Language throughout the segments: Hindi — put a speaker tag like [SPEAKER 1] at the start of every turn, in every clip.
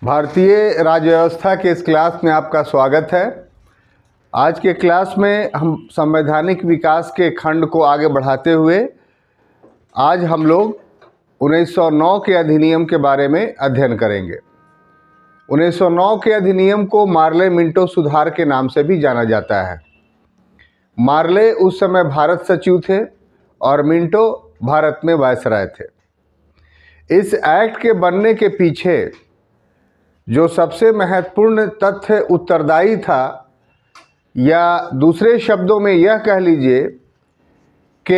[SPEAKER 1] भारतीय राज्य व्यवस्था के इस क्लास में आपका स्वागत है। आज के क्लास में हम संवैधानिक विकास के खंड को आगे बढ़ाते हुए आज हम लोग 1909 के अधिनियम के बारे में अध्ययन करेंगे। 1909 के अधिनियम को मार्ले मिंटो सुधार के नाम से भी जाना जाता है। मार्ले उस समय भारत सचिव थे और मिंटो भारत में वायसराय थे। इस एक्ट के बनने के पीछे जो सबसे महत्वपूर्ण तथ्य उत्तरदायी था, या दूसरे शब्दों में यह कह लीजिए कि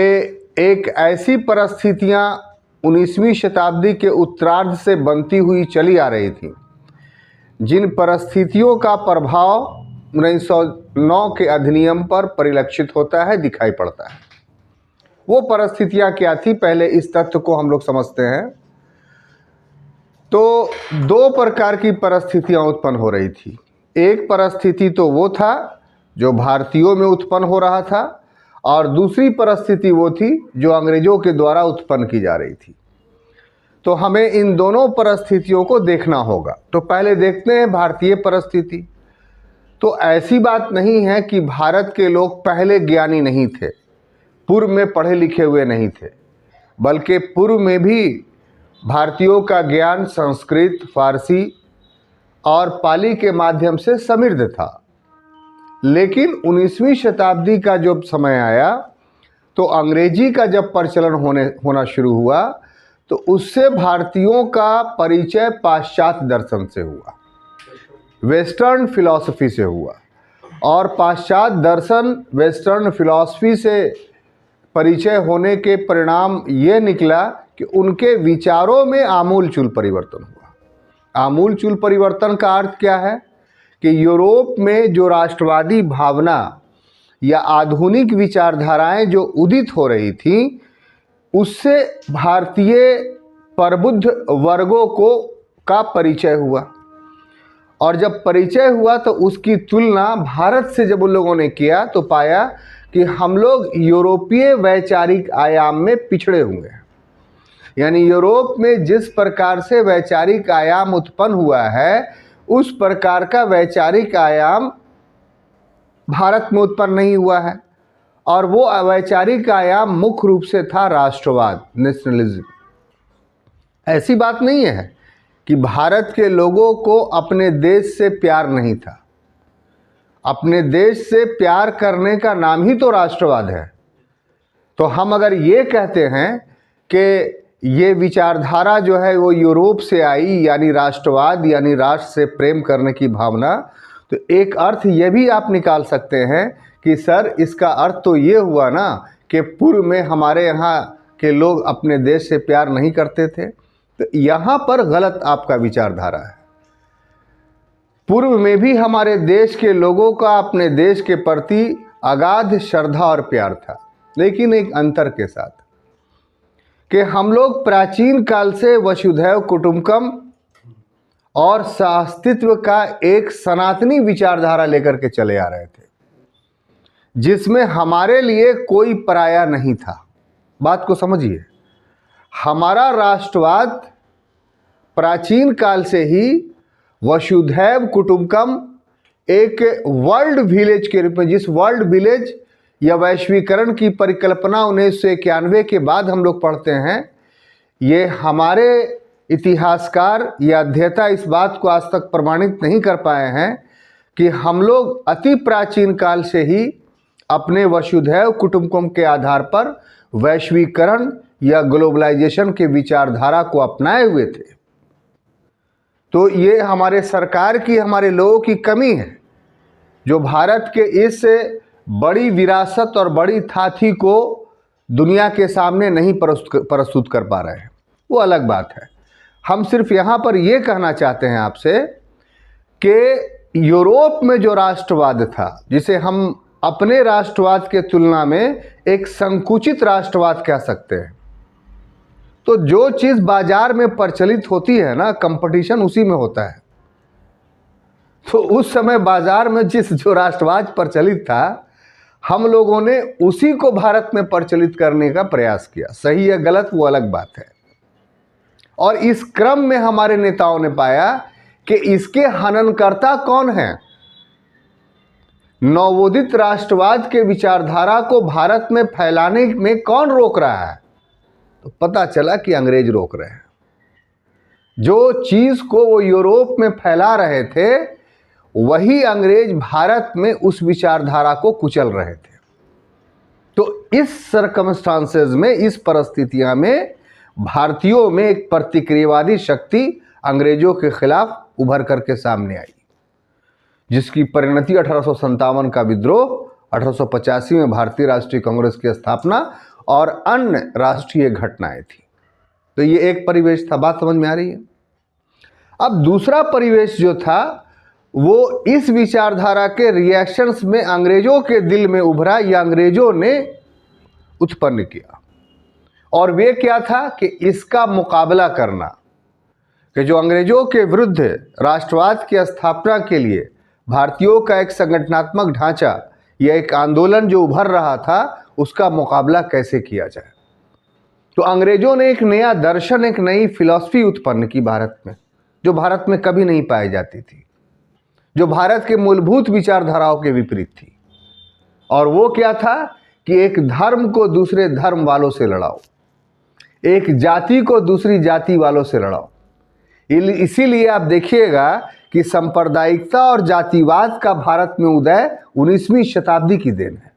[SPEAKER 1] एक ऐसी परिस्थितियां 19वीं शताब्दी के उत्तरार्ध से बनती हुई चली आ रही थी जिन परिस्थितियों का प्रभाव 1909 के अधिनियम पर परिलक्षित होता है, दिखाई पड़ता है। वो परिस्थितियां क्या थी, पहले इस तथ्य को हम लोग समझते हैं। तो दो प्रकार की परिस्थितियां उत्पन्न हो रही थी। एक परिस्थिति तो वो था जो भारतीयों में उत्पन्न हो रहा था, और दूसरी परिस्थिति वो थी जो अंग्रेजों के द्वारा उत्पन्न की जा रही थी। तो हमें इन दोनों परिस्थितियों को देखना होगा। तो पहले देखते हैं भारतीय परिस्थिति। तो ऐसी बात नहीं है कि भारत के लोग पहले ज्ञानी नहीं थे, पूर्व में पढ़े लिखे हुए नहीं थे, बल्कि पूर्व में भी भारतीयों का ज्ञान संस्कृत, फारसी और पाली के माध्यम से समृद्ध था। लेकिन 19वीं शताब्दी का जब समय आया तो अंग्रेजी का जब प्रचलन होना शुरू हुआ, तो उससे भारतीयों का परिचय पाश्चात्य दर्शन से हुआ, वेस्टर्न फिलॉसफी से हुआ। और पाश्चात्य दर्शन, वेस्टर्न फिलॉसफी से परिचय होने के परिणाम ये निकला कि उनके विचारों में आमूलचूल परिवर्तन हुआ। आमूलचूल परिवर्तन का अर्थ क्या है कि यूरोप में जो राष्ट्रवादी भावना या आधुनिक विचारधाराएं जो उदित हो रही थी, उससे भारतीय प्रबुद्ध वर्गों का परिचय हुआ। और जब परिचय हुआ तो उसकी तुलना भारत से जब उन लोगों ने किया तो पाया कि हम लोग यूरोपीय वैचारिक आयाम में पिछड़े हुए हैं। यानी यूरोप में जिस प्रकार से वैचारिक आयाम उत्पन्न हुआ है, उस प्रकार का वैचारिक आयाम भारत में उत्पन्न नहीं हुआ है। और वो वैचारिक आयाम मुख्य रूप से था राष्ट्रवाद, नेशनलिज्म। ऐसी बात नहीं है कि भारत के लोगों को अपने देश से प्यार नहीं था। अपने देश से प्यार करने का नाम ही तो राष्ट्रवाद है। तो हम अगर ये कहते हैं कि ये विचारधारा जो है वो यूरोप से आई, यानी राष्ट्रवाद, यानी राष्ट्र से प्रेम करने की भावना, तो एक अर्थ ये भी आप निकाल सकते हैं कि सर इसका अर्थ तो ये हुआ ना कि पूर्व में हमारे यहाँ के लोग अपने देश से प्यार नहीं करते थे। तो यहाँ पर गलत आपका विचारधारा है। पूर्व में भी हमारे देश के लोगों का अपने देश के प्रति अगाध श्रद्धा और प्यार था, लेकिन एक अंतर के साथ कि हम लोग प्राचीन काल से वसुधैव कुटुंबकम और सहअस्तित्व का एक सनातनी विचारधारा लेकर के चले आ रहे थे, जिसमें हमारे लिए कोई पराया नहीं था। बात को समझिए, हमारा राष्ट्रवाद प्राचीन काल से ही वसुधैव कुटुंबकम एक वर्ल्ड विलेज के रूप में, जिस वर्ल्ड विलेज या वैश्वीकरण की परिकल्पना 1991 के बाद हम लोग पढ़ते हैं, ये हमारे इतिहासकार या अध्येता इस बात को आज तक प्रमाणित नहीं कर पाए हैं कि हम लोग अति प्राचीन काल से ही अपने वसुधैव कुटुंबकम के आधार पर वैश्वीकरण या ग्लोबलाइजेशन के विचारधारा को अपनाए हुए थे। तो ये हमारे सरकार की, हमारे लोगों की कमी है जो भारत के इस बड़ी विरासत और बड़ी थाथी को दुनिया के सामने नहीं प्रस्तुत कर पा रहे हैं। वो अलग बात है। हम सिर्फ यहाँ पर ये कहना चाहते हैं आपसे कि यूरोप में जो राष्ट्रवाद था, जिसे हम अपने राष्ट्रवाद के तुलना में एक संकुचित राष्ट्रवाद कह सकते हैं, तो जो चीज़ बाजार में प्रचलित होती है ना, कंपटीशन उसी में होता है। तो उस समय बाजार में जो राष्ट्रवाद प्रचलित था, हम लोगों ने उसी को भारत में प्रचलित करने का प्रयास किया। सही या गलत वो अलग बात है। और इस क्रम में हमारे नेताओं ने पाया कि इसके हननकर्ता कौन हैं। नवोदित राष्ट्रवाद के विचारधारा को भारत में फैलाने में कौन रोक रहा है? तो पता चला कि अंग्रेज रोक रहे हैं। जो चीज को वो यूरोप में फैला रहे थे, वही अंग्रेज भारत में उस विचारधारा को कुचल रहे थे। तो इस सर्कमस्टांसेस में, इस परिस्थितियां में भारतीयों में एक प्रतिक्रियावादी शक्ति अंग्रेजों के खिलाफ उभर करके सामने आई, जिसकी परिणति 1857 का विद्रोह, 1885 में भारतीय राष्ट्रीय कांग्रेस की स्थापना और अन्य राष्ट्रीय घटनाएं थी। तो ये एक परिवेश था। बात समझ में आ रही है? अब दूसरा परिवेश जो था वो इस विचारधारा के रिएक्शंस में अंग्रेजों के दिल में उभरा, या अंग्रेजों ने उत्पन्न किया। और वे क्या था कि इसका मुकाबला करना, कि जो अंग्रेजों के विरुद्ध राष्ट्रवाद की स्थापना के लिए भारतीयों का एक संगठनात्मक ढांचा या एक आंदोलन जो उभर रहा था, उसका मुकाबला कैसे किया जाए। तो अंग्रेजों ने एक नया दर्शन, एक नई फिलॉसफी उत्पन्न की भारत में, जो भारत में कभी नहीं पाई जाती थी, जो भारत के मूलभूत विचारधाराओं के विपरीत थी। और वो क्या था कि एक धर्म को दूसरे धर्म वालों से लड़ाओ, एक जाति को दूसरी जाति वालों से लड़ाओ। इसीलिए आप देखिएगा कि सांप्रदायिकता और जातिवाद का भारत में उदय 19वीं शताब्दी की देन है।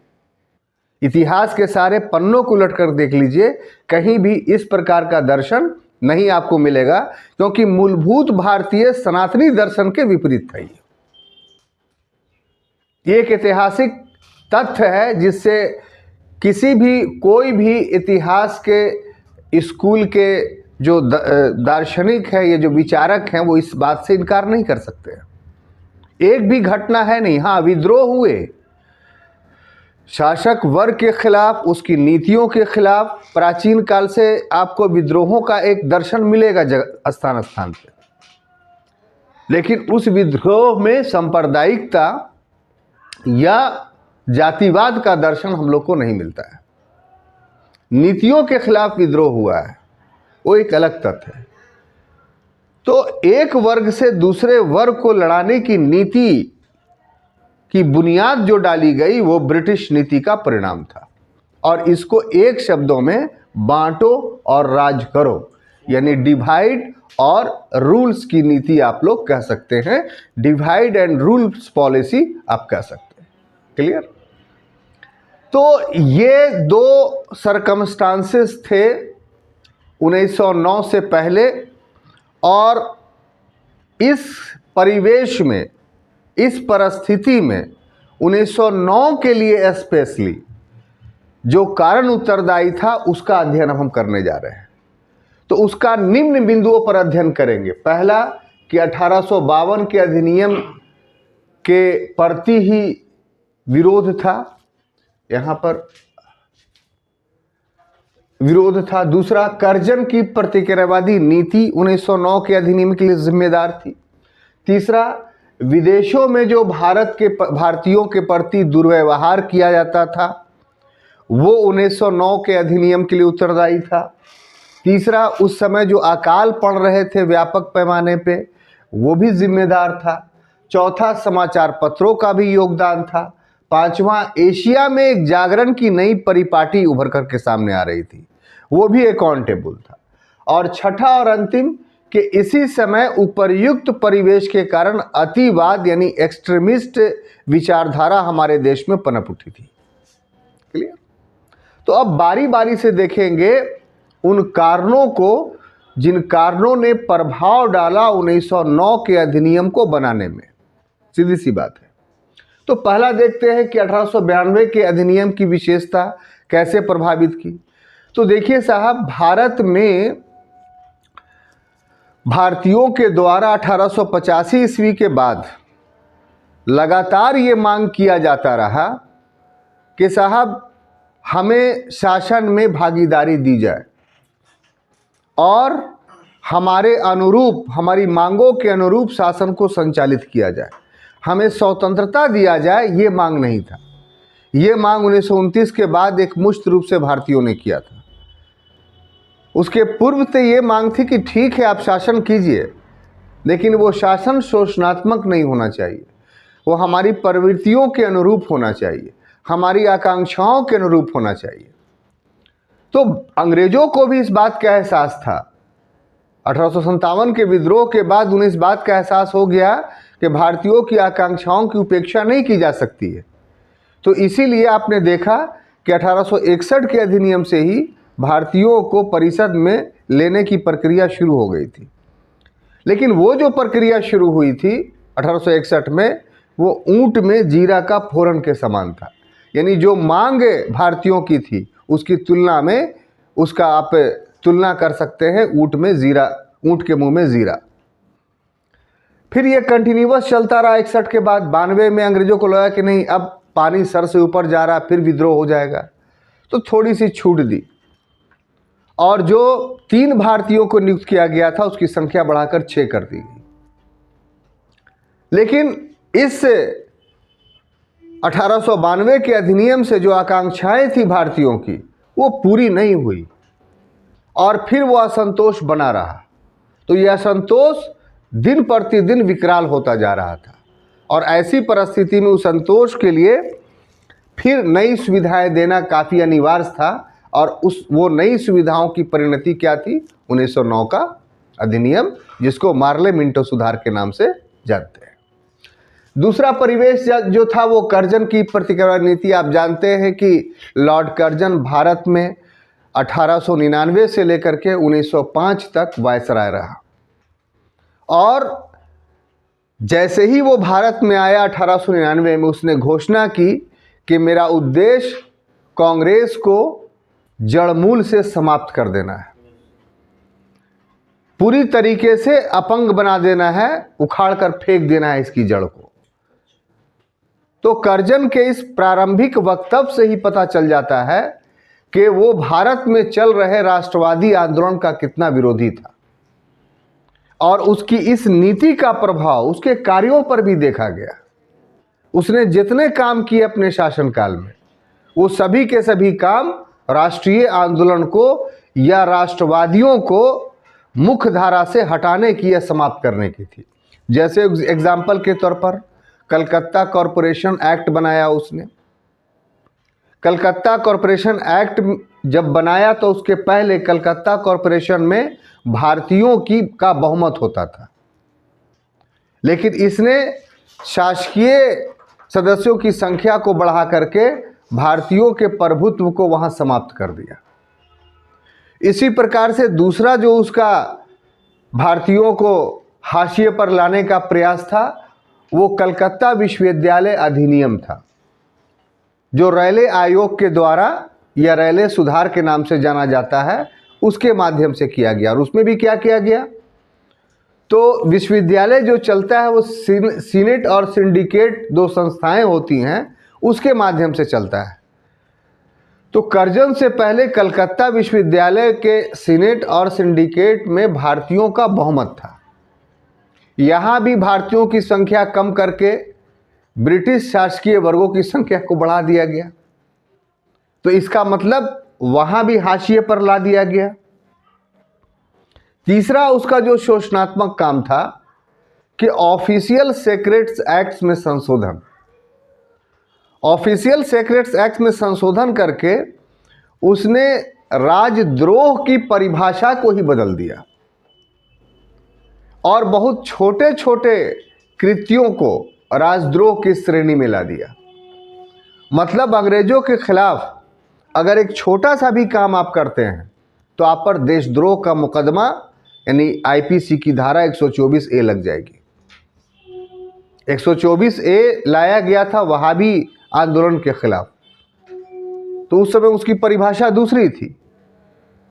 [SPEAKER 1] इतिहास के सारे पन्नों को उलट कर देख लीजिए, कहीं भी इस प्रकार का दर्शन नहीं आपको मिलेगा, क्योंकि मूलभूत भारतीय सनातनी दर्शन के विपरीत था। ये एक ऐतिहासिक तथ्य है जिससे किसी भी, कोई भी इतिहास के स्कूल के जो दार्शनिक है, ये जो विचारक हैं, वो इस बात से इनकार नहीं कर सकते। एक भी घटना है नहीं। हाँ, विद्रोह हुए शासक वर्ग के खिलाफ, उसकी नीतियों के खिलाफ। प्राचीन काल से आपको विद्रोहों का एक दर्शन मिलेगा स्थान स्थान पे, लेकिन उस विद्रोह में सांप्रदायिकता या जातिवाद का दर्शन हम लोग को नहीं मिलता है। नीतियों के खिलाफ विद्रोह हुआ है, वो एक अलग तथ्य है। तो एक वर्ग से दूसरे वर्ग को लड़ाने की नीति की बुनियाद जो डाली गई, वो ब्रिटिश नीति का परिणाम था। और इसको एक शब्दों में बांटो और राज करो, यानी डिवाइड और रूल्स की नीति आप लोग कह सकते हैं। डिवाइड एंड रूल्स पॉलिसी आप कह सकते हैं। क्लियर? तो ये दो सर्कमस्टांसेस थे 1909 से पहले, और इस परिवेश में, इस परिस्थिति में 1909 के लिए स्पेशली जो कारण उत्तरदायी था, उसका अध्ययन हम करने जा रहे हैं। तो उसका निम्न बिंदुओं पर अध्ययन करेंगे। पहला कि 1852 के अधिनियम के प्रति ही विरोध था, यहाँ पर विरोध था। दूसरा, कर्जन की प्रतिक्रियावादी नीति 1909 के अधिनियम के लिए जिम्मेदार थी। तीसरा, विदेशों में जो भारतीयों के प्रति दुर्व्यवहार किया जाता था, वो 1909 के अधिनियम के लिए उत्तरदायी था। तीसरा, उस समय जो अकाल पड़ रहे थे व्यापक पैमाने पे, वो भी जिम्मेदार था। चौथा, समाचार पत्रों का भी योगदान था। पांचवा, एशिया में एक जागरण की नई परिपाटी उभर करके सामने आ रही थी, वो भी अकाउंटेबल था। और छठा और अंतिम कि इसी समय उपर्युक्त परिवेश के कारण अतिवाद यानी एक्सट्रीमिस्ट विचारधारा हमारे देश में पनप उठी थी। क्लियर? तो अब बारी बारी से देखेंगे उन कारणों को जिन कारणों ने प्रभाव डाला 1909 के अधिनियम को बनाने में। सीधी सी बात है। तो पहला देखते हैं कि 1892 के अधिनियम की विशेषता कैसे प्रभावित की। तो देखिए साहब, भारत में भारतीयों के द्वारा 1885 ईस्वी के बाद लगातार ये मांग किया जाता रहा कि साहब हमें शासन में भागीदारी दी जाए और हमारे अनुरूप, हमारी मांगों के अनुरूप शासन को संचालित किया जाए, हमें स्वतंत्रता दिया जाए। ये मांग नहीं था। ये मांग 1929 के बाद एक मुश्त रूप से भारतीयों ने किया था। उसके पूर्व से ये मांग थी कि ठीक है आप शासन कीजिए, लेकिन वो शासन शोषणात्मक नहीं होना चाहिए, वो हमारी प्रवृत्तियों के अनुरूप होना चाहिए, हमारी आकांक्षाओं के अनुरूप होना चाहिए। तो अंग्रेजों को भी इस बात का एहसास था। 1857 के विद्रोह के बाद उन्हें इस बात का एहसास हो गया कि भारतीयों की आकांक्षाओं की उपेक्षा नहीं की जा सकती है। तो इसीलिए आपने देखा कि 1861 के अधिनियम से ही भारतीयों को परिषद में लेने की प्रक्रिया शुरू हो गई थी। लेकिन वो जो प्रक्रिया शुरू हुई थी 1861 में, वो ऊंट में जीरा का फोरन के समान था। यानी जो मांग भारतीयों की थी उसकी तुलना में, उसका आप तुलना कर सकते हैं ऊंट में जीरा, ऊंट के मुंह में जीरा। फिर ये कंटिन्यूअस चलता रहा। 61 के बाद 92 में अंग्रेजों को लगा कि नहीं, अब पानी सर से ऊपर जा रहा, फिर विद्रोह हो जाएगा, तो थोड़ी सी छूट दी और जो 3 भारतीयों को नियुक्त किया गया था उसकी संख्या बढ़ाकर 6 कर दी गई। लेकिन इस 1892 के अधिनियम से जो आकांक्षाएं थी भारतीयों की, वो पूरी नहीं हुई और फिर वो असंतोष बना रहा। तो यह असंतोष दिन प्रतिदिन विकराल होता जा रहा था और ऐसी परिस्थिति में उस संतोष के लिए फिर नई सुविधाएं देना काफ़ी अनिवार्य था। और वो नई सुविधाओं की परिणति क्या थी? 1909 का अधिनियम, जिसको मार्ले मिंटो सुधार के नाम से जानते हैं। दूसरा परिवेश जो था वो कर्जन की प्रतिक्रिया नीति। आप जानते हैं कि लॉर्ड कर्जन भारत में 1899 से लेकर के 1905 तक वायसराय रहा और जैसे ही वो भारत में आया 1899 में, उसने घोषणा की कि मेरा उद्देश्य कांग्रेस को जड़मूल से समाप्त कर देना है, पूरी तरीके से अपंग बना देना है, उखाड़ कर फेंक देना है इसकी जड़ को। तो कर्जन के इस प्रारंभिक वक्तव्य से ही पता चल जाता है कि वो भारत में चल रहे राष्ट्रवादी आंदोलन का कितना विरोधी था और उसकी इस नीति का प्रभाव उसके कार्यों पर भी देखा गया। उसने जितने काम किए अपने शासनकाल में, वो सभी के सभी काम राष्ट्रीय आंदोलन को या राष्ट्रवादियों को मुख्य धारा से हटाने की या समाप्त करने की थी। जैसे एग्जाम्पल के तौर पर कलकत्ता कॉरपोरेशन एक्ट बनाया उसने। कलकत्ता कॉरपोरेशन एक्ट जब बनाया तो उसके पहले कलकत्ता कॉरपोरेशन में भारतीयों का बहुमत होता था, लेकिन इसने शासकीय सदस्यों की संख्या को बढ़ा करके भारतीयों के प्रभुत्व को वहां समाप्त कर दिया। इसी प्रकार से दूसरा जो उसका भारतीयों को हाशिए पर लाने का प्रयास था वो कलकत्ता विश्वविद्यालय अधिनियम था, जो रेले आयोग के द्वारा या रेले सुधार के नाम से जाना जाता है, उसके माध्यम से किया गया। और उसमें भी क्या किया गया? तो विश्वविद्यालय जो चलता है वो सीनेट और सिंडिकेट, 2 संस्थाएं होती हैं, उसके माध्यम से चलता है। तो कर्जन से पहले कलकत्ता विश्वविद्यालय के सीनेट और सिंडिकेट में भारतीयों का बहुमत था। यहाँ भी भारतीयों की संख्या कम करके ब्रिटिश शासकीय वर्गों की संख्या को बढ़ा दिया गया। तो इसका मतलब वहाँ भी हाशिए पर ला दिया गया। तीसरा उसका जो शोषणात्मक काम था कि ऑफिशियल सेक्रेट्स एक्ट में संशोधन। ऑफिशियल सेक्रेट्स एक्ट में संशोधन करके उसने राजद्रोह की परिभाषा को ही बदल दिया और बहुत छोटे छोटे कृत्यों को राजद्रोह की श्रेणी में ला दिया। मतलब अंग्रेजों के खिलाफ अगर एक छोटा सा भी काम आप करते हैं तो आप पर देशद्रोह का मुकदमा यानी आईपीसी की धारा 124A लग जाएगी। 124A लाया गया था वहाबी आंदोलन के खिलाफ, तो उस समय उसकी परिभाषा दूसरी थी।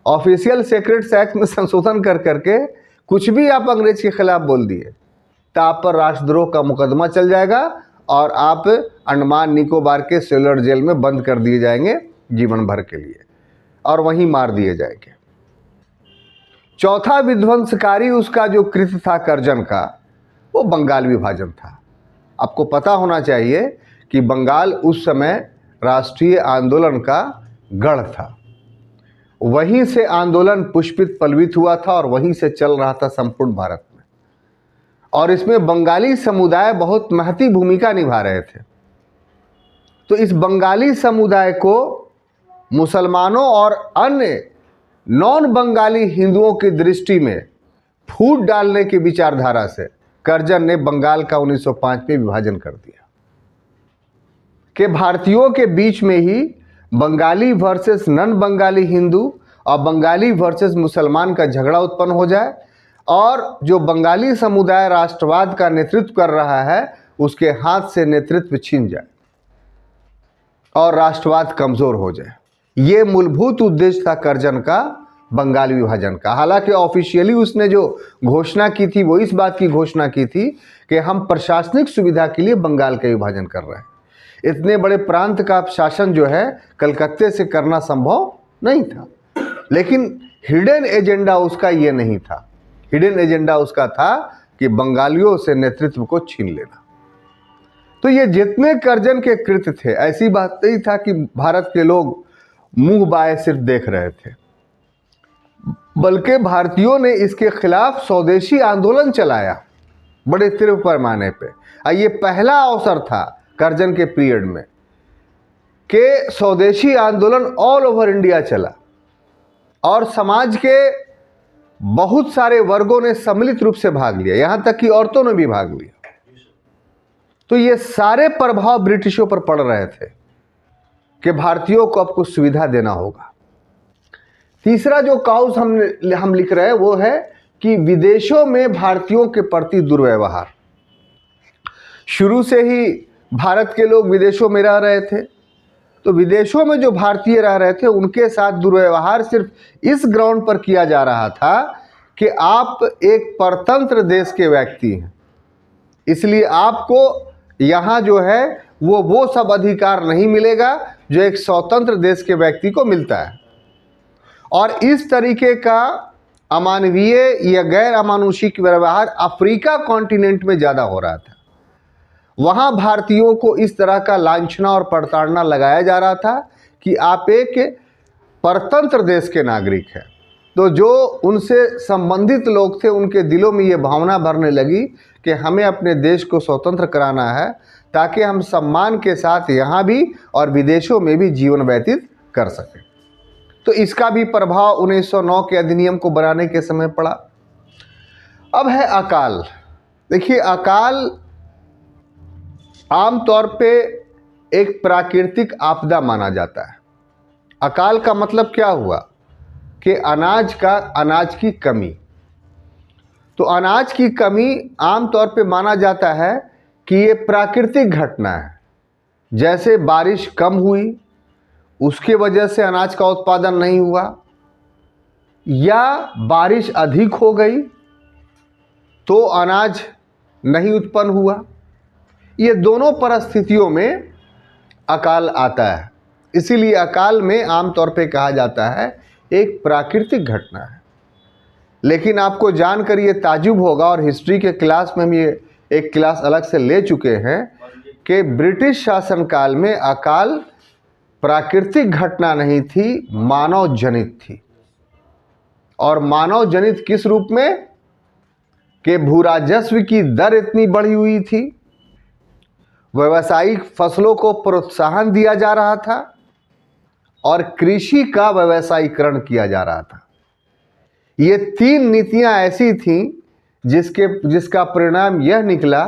[SPEAKER 1] ऑफिशियल सेक्रेट्स एक्ट में संशोधन कर करके कुछ भी आप अंग्रेज के खिलाफ बोल दिए तो आप पर राष्ट्रद्रोह का मुकदमा चल जाएगा और आप अंडमान निकोबार के सेलुलर जेल में बंद कर दिए जाएंगे जीवन भर के लिए और वहीं मार दिए जाएंगे। चौथा विध्वंसकारी उसका जो कृत्य था कर्जन का, वो बंगाल विभाजन था। आपको पता होना चाहिए कि बंगाल उस समय राष्ट्रीय आंदोलन का गढ़ था। वहीं से आंदोलन पुष्पित पल्वित हुआ था और वहीं से चल रहा था संपूर्ण भारत में। और इसमें बंगाली समुदाय बहुत महती भूमिका निभा रहे थे। तो इस बंगाली समुदाय को मुसलमानों और अन्य नॉन बंगाली हिंदुओं की दृष्टि में फूट डालने की विचारधारा से कर्जन ने बंगाल का 1905 में विभाजन कर दिया कि भारतीयों के बीच में ही बंगाली वर्सेस नॉन बंगाली हिंदू और बंगाली वर्सेस मुसलमान का झगड़ा उत्पन्न हो जाए और जो बंगाली समुदाय राष्ट्रवाद का नेतृत्व कर रहा है उसके हाथ से नेतृत्व छीन जाए और राष्ट्रवाद कमजोर हो जाए। ये मूलभूत उद्देश्य था कर्जन का बंगाल विभाजन का। हालांकि ऑफिशियली उसने जो घोषणा की थी वो इस बात की घोषणा की थी कि हम प्रशासनिक सुविधा के लिए बंगाल का विभाजन कर रहे हैं। इतने बड़े प्रांत का शासन जो है कलकत्ते से करना संभव नहीं था, लेकिन हिडन एजेंडा उसका ये नहीं था। हिडन एजेंडा उसका था कि बंगालियों से नेतृत्व को छीन लेना। तो ये जितने कर्जन के कृत्य थे, ऐसी बात नहीं था कि भारत के लोग मुंह बाए सिर्फ देख रहे थे, बल्कि भारतीयों ने इसके खिलाफ स्वदेशी आंदोलन चलाया बड़े तीव्र पैमाने पे। ये पहला अवसर था कर्जन के पीरियड में कि स्वदेशी आंदोलन ऑल ओवर इंडिया चला और समाज के बहुत सारे वर्गों ने सम्मिलित रूप से भाग लिया, यहां तक कि औरतों ने भी भाग लिया। तो ये सारे प्रभाव ब्रिटिशों पर पड़ रहे थे कि भारतीयों को अब कुछ सुविधा देना होगा। तीसरा जो काउज हम लिख रहे हैं वो है कि विदेशों में भारतीयों के प्रति दुर्व्यवहार। शुरू से ही भारत के लोग विदेशों में रह रहे थे, तो विदेशों में जो भारतीय रह रहे थे उनके साथ दुर्व्यवहार सिर्फ इस ग्राउंड पर किया जा रहा था कि आप एक परतंत्र देश के व्यक्ति हैं, इसलिए आपको यहाँ जो है वो सब अधिकार नहीं मिलेगा जो एक स्वतंत्र देश के व्यक्ति को मिलता है। और इस तरीके का अमानवीय या गैर अमानुषिक व्यवहार अफ्रीका कॉन्टिनेंट में ज़्यादा हो रहा था। वहाँ भारतीयों को इस तरह का लांछना और प्रताड़ना लगाया जा रहा था कि आप एक परतंत्र देश के नागरिक हैं। तो जो उनसे संबंधित लोग थे उनके दिलों में ये भावना भरने लगी कि हमें अपने देश को स्वतंत्र कराना है ताकि हम सम्मान के साथ यहाँ भी और विदेशों में भी जीवन व्यतीत कर सकें। तो इसका भी प्रभाव 1909 के अधिनियम को बनाने के समय पड़ा। अब है अकाल। देखिए, अकाल आमतौर पे एक प्राकृतिक आपदा माना जाता है। अकाल का मतलब क्या हुआ कि अनाज की कमी। तो अनाज की कमी आमतौर पे माना जाता है कि ये प्राकृतिक घटना है। जैसे बारिश कम हुई उसके वजह से अनाज का उत्पादन नहीं हुआ, या बारिश अधिक हो गई तो अनाज नहीं उत्पन्न हुआ। ये दोनों परिस्थितियों में अकाल आता है। इसीलिए अकाल में आमतौर पे कहा जाता है एक प्राकृतिक घटना है। लेकिन आपको जानकर ये ताज्जुब होगा, और हिस्ट्री के क्लास में हम ये एक क्लास अलग से ले चुके हैं, कि ब्रिटिश शासनकाल में अकाल प्राकृतिक घटना नहीं थी, मानव जनित थी। और मानव जनित किस रूप में कि भूराजस्व की दर इतनी बढ़ी हुई थी, व्यावसायिक फसलों को प्रोत्साहन दिया जा रहा था और कृषि का व्यवसायीकरण किया जा रहा था। ये तीन नीतियां ऐसी थीं जिसका परिणाम यह निकला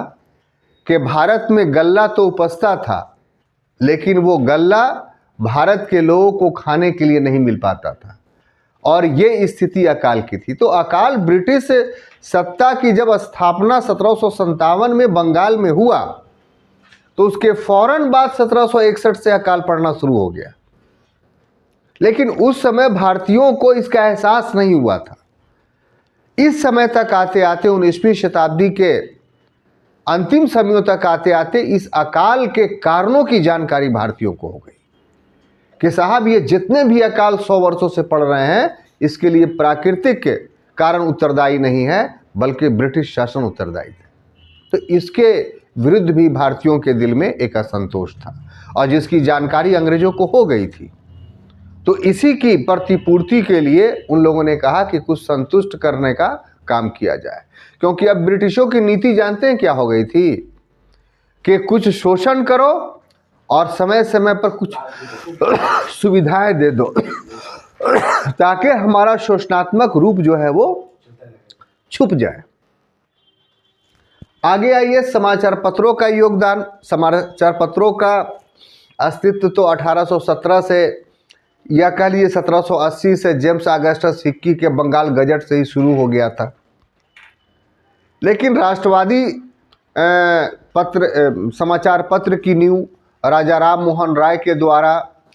[SPEAKER 1] कि भारत में गल्ला तो उपजता था, लेकिन वो गल्ला भारत के लोगों को खाने के लिए नहीं मिल पाता था, और ये स्थिति अकाल की थी। तो अकाल ब्रिटिश सत्ता की जब स्थापना 1757 में बंगाल में हुआ तो उसके फौरन बाद 1761 से अकाल पड़ना शुरू हो गया। लेकिन उस समय भारतीयों को इसका एहसास नहीं हुआ था। इस समय तक आते आते 19वीं शताब्दी के अंतिम समयों तक आते आते इस अकाल के कारणों की जानकारी भारतीयों को हो गई कि साहब ये जितने भी अकाल 100 वर्षों से पड़ रहे हैं इसके लिए प्राकृतिक कारण उत्तरदायी नहीं है, बल्कि ब्रिटिश शासन उत्तरदायी है। तो इसके विरुद्ध भी भारतीयों के दिल में एक असंतोष था, और जिसकी जानकारी अंग्रेजों को हो गई थी। तो इसी की प्रतिपूर्ति के लिए उन लोगों ने कहा कि कुछ संतुष्ट करने का काम किया जाए। क्योंकि अब ब्रिटिशों की नीति जानते हैं क्या हो गई थी कि कुछ शोषण करो और समय समय पर कुछ सुविधाएं दे दो ताकि हमारा शोषणात्मक रूप जो है वो छुप जाए। आगे आइए, समाचार पत्रों का योगदान। समाचार पत्रों का अस्तित्व तो 1817 से या कह लीजिए 1780 से जेम्स ऑगस्टस हिक्की के बंगाल गजट से ही शुरू हो गया था। लेकिन राष्ट्रवादी समाचार पत्र की नींव राजा राम मोहन राय के द्वारा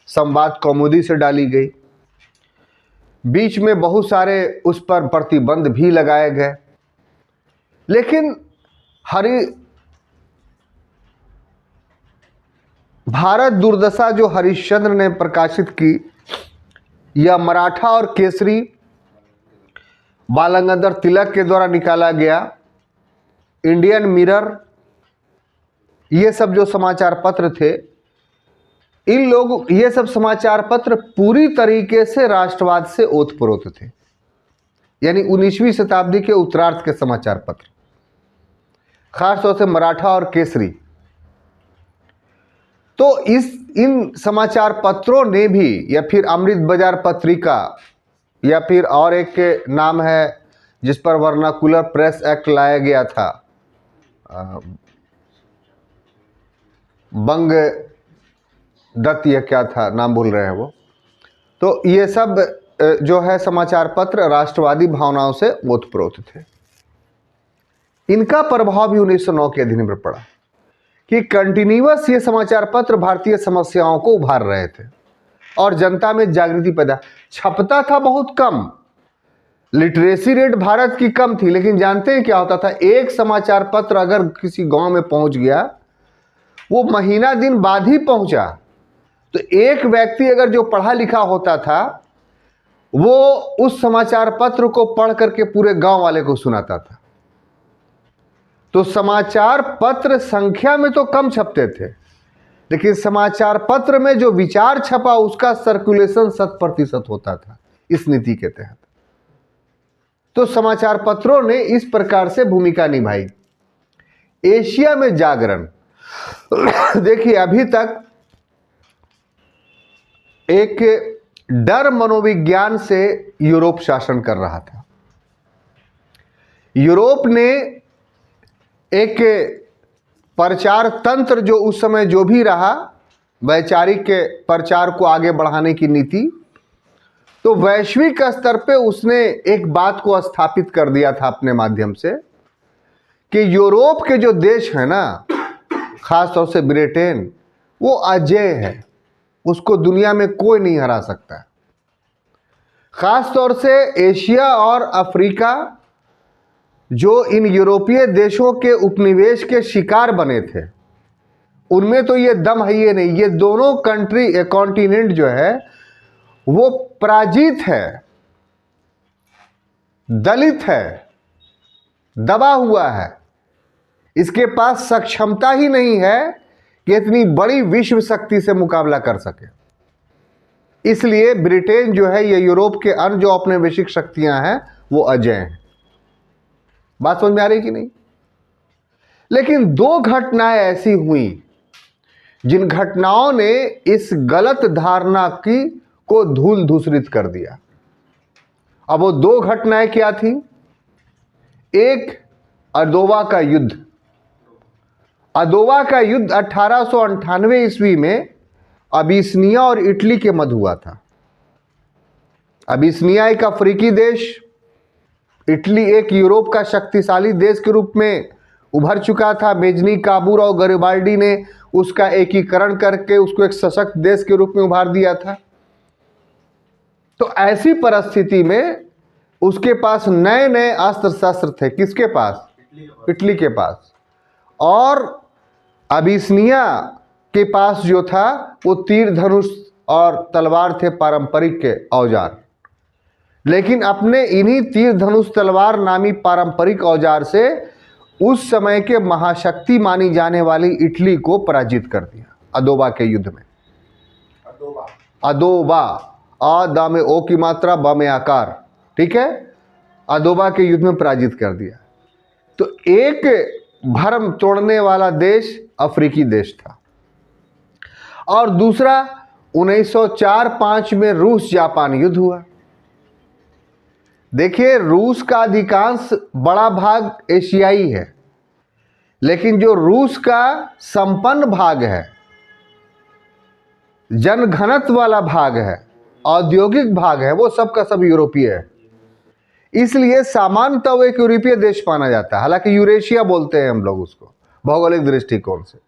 [SPEAKER 1] संवाद कौमुदी से डाली गई। बीच में बहुत सारे उस पर प्रतिबंध भी लगाए गए, लेकिन भारत दुर्दशा जो हरिश्चंद्र ने प्रकाशित की, यह मराठा और केसरी बालगंगाधर तिलक के द्वारा निकाला गया, इंडियन मिरर, ये सब जो समाचार पत्र थे, ये सब समाचार पत्र पूरी तरीके से राष्ट्रवाद से ओतप्रोत थे। यानी 19वीं शताब्दी के उत्तरार्ध के समाचार पत्र, खासतौर से मराठा और केसरी। तो इन समाचार पत्रों ने भी, या फिर अमृत बाजार पत्रिका, या फिर और एक के नाम है जिस पर वर्नाकुलर प्रेस एक्ट लाया गया था, बंग दत्त, या क्या था नाम भूल रहे हैं वो। तो ये सब जो है समाचार पत्र राष्ट्रवादी भावनाओं से ओतप्रोत थे। इनका प्रभाव भी 1909 के अधिनियम पर पड़ा कि कंटिन्यूअस ये समाचार पत्र भारतीय समस्याओं को उभार रहे थे और जनता में जागृति पैदा। छपता था बहुत कम, लिटरेसी रेट भारत की कम थी, लेकिन जानते हैं क्या होता था, एक समाचार पत्र अगर किसी गांव में पहुंच गया, वो महीना दिन बाद ही पहुंचा, तो एक व्यक्ति अगर जो पढ़ा लिखा होता था वो उस समाचार पत्र को पढ़ करके पूरे गांव वाले को सुनाता था। तो समाचार पत्र संख्या में तो कम छपते थे, लेकिन समाचार पत्र में जो विचार छपा उसका सर्कुलेशन 100% होता था इस नीति के तहत। तो समाचार पत्रों ने इस प्रकार से भूमिका निभाई। एशिया में जागरण, देखिए अभी तक एक डर मनोविज्ञान से यूरोप शासन कर रहा था। यूरोप ने एक प्रचार तंत्र, जो उस समय जो भी रहा, वैचारिक के प्रचार को आगे बढ़ाने की नीति, तो वैश्विक स्तर पे उसने एक बात को स्थापित कर दिया था अपने माध्यम से कि यूरोप के जो देश है ना, खासतौर से ब्रिटेन, वो अजेय है, उसको दुनिया में कोई नहीं हरा सकता। खासतौर से एशिया और अफ्रीका जो इन यूरोपीय देशों के उपनिवेश के शिकार बने थे, उनमें तो ये दम है ही नहीं। ये दोनों कॉन्टिनेंट जो है वो पराजित है, दलित है, दबा हुआ है। इसके पास सक्षमता ही नहीं है कि इतनी बड़ी विश्व शक्ति से मुकाबला कर सके। इसलिए ब्रिटेन जो है, ये यूरोप के अन्य जो औपनिवेशिक शक्तियां हैं वो अजेय हैं। बात समझ में आ रही कि नहीं? लेकिन दो घटनाएं ऐसी हुई जिन घटनाओं ने इस गलत धारणा को धूल धूसरित कर दिया। अब वो दो घटनाएं क्या थी? एक, अदोवा का युद्ध। अदोवा का युद्ध 1898 ईस्वी में अबिसिनिया और इटली के मध्य हुआ था। अबिसिनिया एक अफ्रीकी देश, इटली एक यूरोप का शक्तिशाली देश के रूप में उभर चुका था। मेजनी, काबूर और गरिबाल्डी ने उसका एकीकरण करके उसको एक सशक्त देश के रूप में उभार दिया था। तो ऐसी परिस्थिति में उसके पास नए नए अस्त्र शस्त्र थे। किसके पास? इटली के पास। और अबिसिनिया के पास जो था वो तीर धनुष और तलवार थे, पारंपरिक के औजार। लेकिन अपने इन्हीं तीर धनुष तलवार नामी पारंपरिक औजार से उस समय के महाशक्ति मानी जाने वाली इटली को पराजित कर दिया अदोवा के युद्ध में। अदोवा, आ दा में ओ की मात्रा, बा में आकार, ठीक है। अदोबा के युद्ध में पराजित कर दिया। तो एक भरम तोड़ने वाला देश अफ्रीकी देश था। और दूसरा 1904-05 में रूस जापान युद्ध हुआ। देखिए, रूस का अधिकांश बड़ा भाग एशियाई है, लेकिन जो रूस का संपन्न भाग है, जनघनत्व वाला भाग है, औद्योगिक भाग है, वो सब का सब यूरोपीय है। इसलिए सामान्यतः वो एक यूरोपीय देश माना जाता है। हालांकि यूरेशिया बोलते हैं हम लोग उसको भौगोलिक दृष्टिकोण से,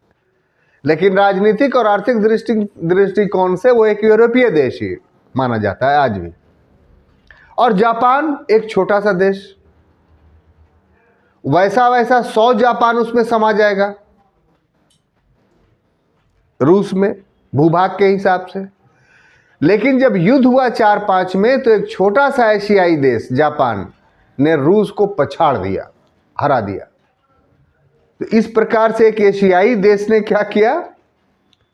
[SPEAKER 1] लेकिन राजनीतिक और आर्थिक दृष्टिकोण से वो एक यूरोपीय देश ही माना जाता है आज भी। और जापान एक छोटा सा देश, वैसा 100 जापान उसमें समा जाएगा रूस में भूभाग के हिसाब से। लेकिन जब युद्ध हुआ 4-5 में, तो एक छोटा सा एशियाई देश जापान ने रूस को पछाड़ दिया, हरा दिया। तो इस प्रकार से एक एशियाई देश ने क्या किया,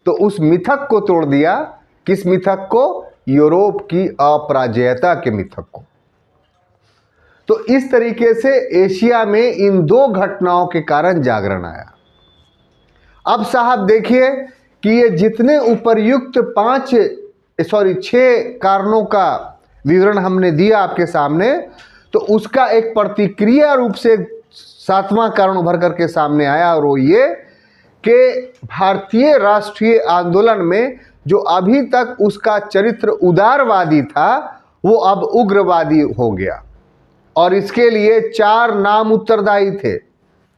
[SPEAKER 1] तो उस मिथक को तोड़ दिया। किस मिथक को? यूरोप की अपराजयता के मिथक को। तो इस तरीके से एशिया में इन दो घटनाओं के कारण जागरण आया। अब साहब देखिए कि ये जितने उपर्युक्त 6 कारणों का विवरण हमने दिया आपके सामने, तो उसका एक प्रतिक्रिया रूप से 7वां कारण उभर करके सामने आया, और वो ये कि भारतीय राष्ट्रीय आंदोलन में जो अभी तक उसका चरित्र उदारवादी था, वो अब उग्रवादी हो गया। और इसके लिए 4 नाम उत्तरदायी थे।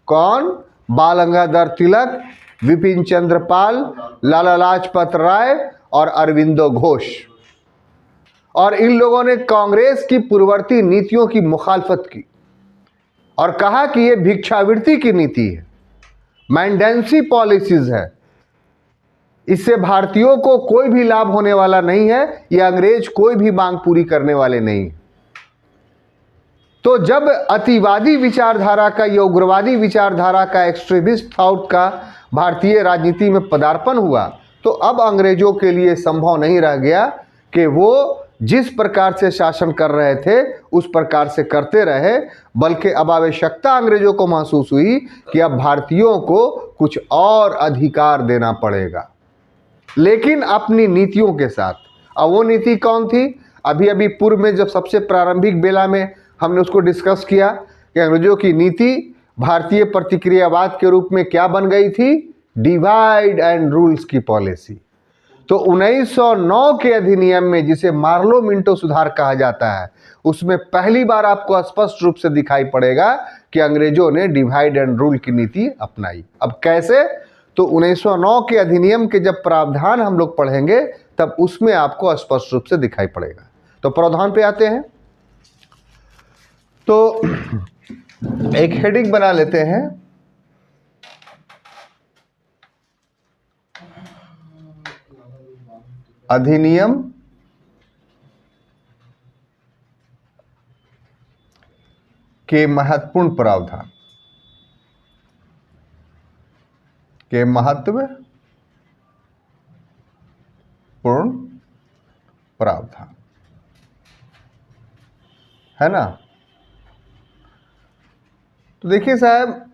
[SPEAKER 1] कौन? बाल गंगाधर तिलक, विपिन चंद्र पाल, लाला लाजपत राय और अरविंदो घोष। और इन लोगों ने कांग्रेस की पूर्ववर्ती नीतियों की मुखालफत की और कहा कि ये भिक्षावृत्ति की नीति है, मेंडेंसी पॉलिसीज है, इससे भारतीयों को कोई भी लाभ होने वाला नहीं है, ये अंग्रेज कोई भी मांग पूरी करने वाले नहीं। तो जब अतिवादी विचारधारा का या उग्रवादी विचारधारा का, एक्सट्रीमिस्ट थॉट का भारतीय राजनीति में पदार्पण हुआ, तो अब अंग्रेजों के लिए संभव नहीं रह गया कि वो जिस प्रकार से शासन कर रहे थे उस प्रकार से करते रहे, बल्कि अब आवश्यकता अंग्रेजों को महसूस हुई कि अब भारतीयों को कुछ और अधिकार देना पड़ेगा, लेकिन अपनी नीतियों के साथ। अब वो नीति कौन थी? अभी पूर्व में जब सबसे प्रारंभिक बेला में हमने उसको डिस्कस किया कि अंग्रेजों की नीति भारतीय प्रतिक्रियावाद के रूप में क्या बन गई थी? डिवाइड एंड रूल्स की पॉलिसी। तो 1909 के अधिनियम में, जिसे मार्लो मिंटो सुधार कहा जाता है, उसमें पहली बार आपको स्पष्ट रूप से दिखाई पड़ेगा कि अंग्रेजों ने डिवाइड एंड रूल की नीति अपनाई। अब कैसे? तो 1909 के अधिनियम के जब प्रावधान हम लोग पढ़ेंगे तब उसमें आपको स्पष्ट रूप से दिखाई पड़ेगा। तो प्रावधान पे आते हैं। तो एक हेडिंग बना लेते हैं, अधिनियम के महत्वपूर्ण प्रावधान। के महत्वपूर्ण प्रावधान, है ना? तो देखिए साहब,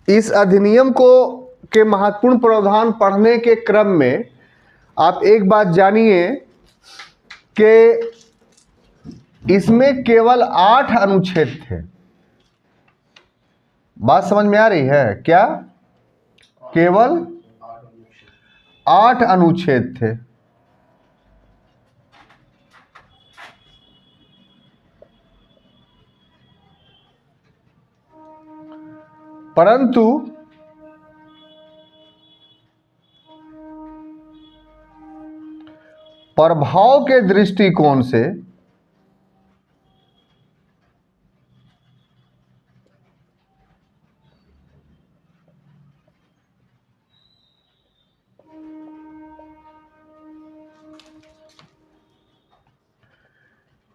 [SPEAKER 1] इस अधिनियम को के महत्वपूर्ण प्रावधान पढ़ने के क्रम में आप एक बात जानिए कि इसमें केवल 8 अनुच्छेद थे। बात समझ में आ रही है क्या? केवल 8 अनुच्छेद थे। परंतु प्रभाव के दृष्टिकोण से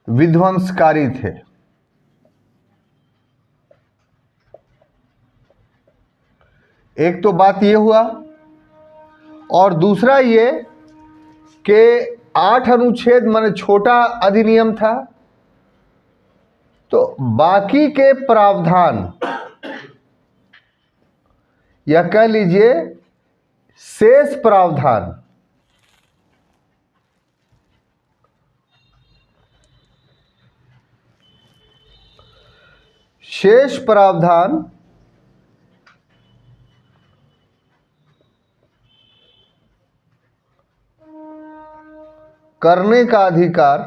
[SPEAKER 1] विध्वंसकारी थे। एक तो बात ये हुआ, और दूसरा ये कि 8 अनुच्छेद माने छोटा अधिनियम था, तो बाकी के प्रावधान या कह लीजिए शेष प्रावधान करने का अधिकार,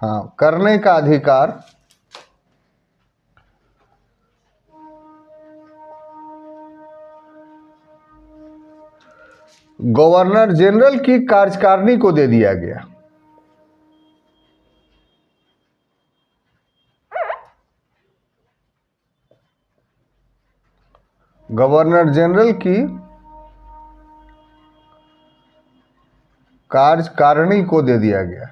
[SPEAKER 1] हाँ, करने का अधिकार गवर्नर जनरल की कार्यकारिणी को दे दिया गया। गवर्नर जनरल की कार्यकारिणी को दे दिया गया,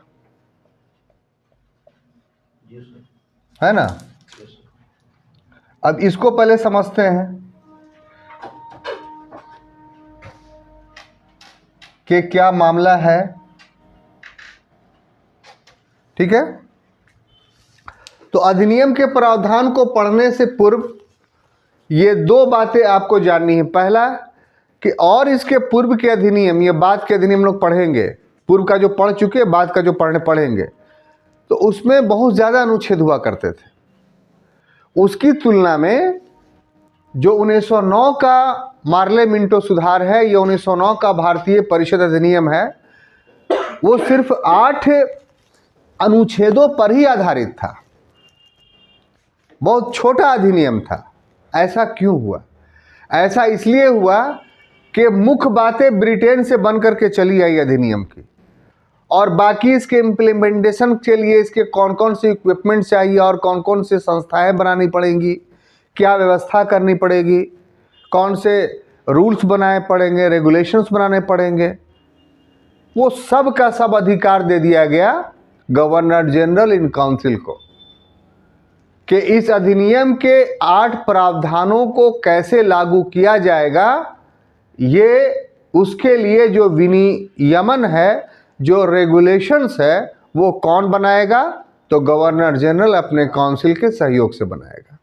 [SPEAKER 1] है ना। अब इसको पहले समझते हैं कि क्या मामला है। ठीक है, तो अधिनियम के प्रावधान को पढ़ने से पूर्व ये दो बातें आपको जाननी है। पहला कि और इसके पूर्व के अधिनियम, ये बाद के अधिनियम लोग पढ़ेंगे, पूर्व का जो पढ़ चुके, बाद का जो पढ़ेंगे, तो उसमें बहुत ज़्यादा अनुच्छेद हुआ करते थे। उसकी तुलना में जो 1909 का मार्ले मिंटो सुधार है, ये 1909 का भारतीय परिषद अधिनियम है, वो सिर्फ 8 अनुच्छेदों पर ही आधारित था। बहुत छोटा अधिनियम था। ऐसा क्यों हुआ? ऐसा इसलिए हुआ कि मुख्य बातें ब्रिटेन से बन करके चली आई अधिनियम की, और बाकी इसके इम्प्लीमेंटेशन के लिए इसके कौन कौन से इक्विपमेंट चाहिए और कौन कौन से संस्थाएं बनानी पड़ेंगी, क्या व्यवस्था करनी पड़ेगी, कौन से रूल्स बनाए पड़ेंगे, रेगुलेशंस बनाने पड़ेंगे, वो सब का सब अधिकार दे दिया गया गवर्नर जनरल इन काउंसिल को कि इस अधिनियम के 8 प्रावधानों को कैसे लागू किया जाएगा, ये उसके लिए जो विनियमन है, जो रेगुलेशंस है, वो कौन बनाएगा? तो गवर्नर जनरल अपने काउंसिल के सहयोग से बनाएगा।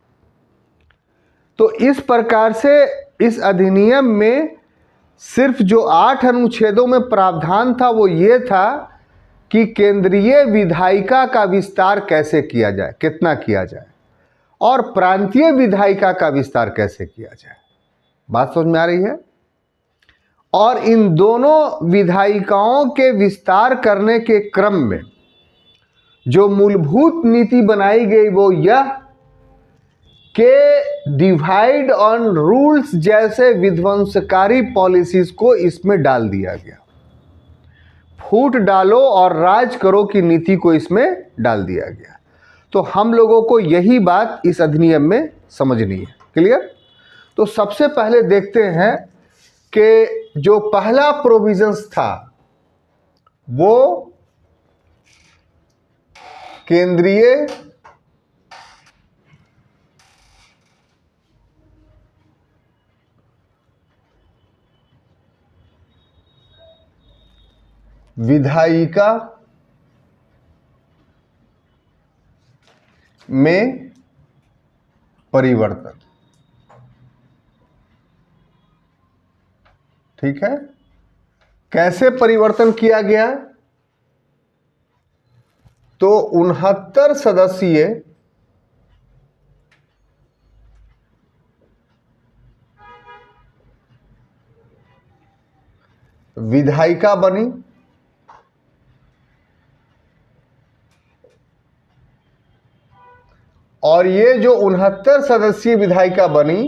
[SPEAKER 1] तो इस प्रकार से इस अधिनियम में सिर्फ जो 8 अनुच्छेदों में प्रावधान था वो ये था कि केंद्रीय विधायिका का विस्तार कैसे किया जाए, कितना किया जाए, और प्रांतीय विधायिका का विस्तार कैसे किया जाए। बात समझ में आ रही है? और इन दोनों विधायिकाओं के विस्तार करने के क्रम में जो मूलभूत नीति बनाई गई वो यह कि डिवाइड ऑन रूल्स जैसे विध्वंसकारी पॉलिसीज को इसमें डाल दिया गया। फूट डालो और राज करो की नीति को इसमें डाल दिया गया। तो हम लोगों को यही बात इस अधिनियम में समझनी है। क्लियर? तो सबसे पहले देखते हैं कि जो पहला प्रोविजंस था वो केंद्रीय विधायिका में परिवर्तन। ठीक है, कैसे परिवर्तन किया गया? तो 69 सदस्यीय विधायिका बनी, और ये जो 69 सदस्यीय विधायिका बनी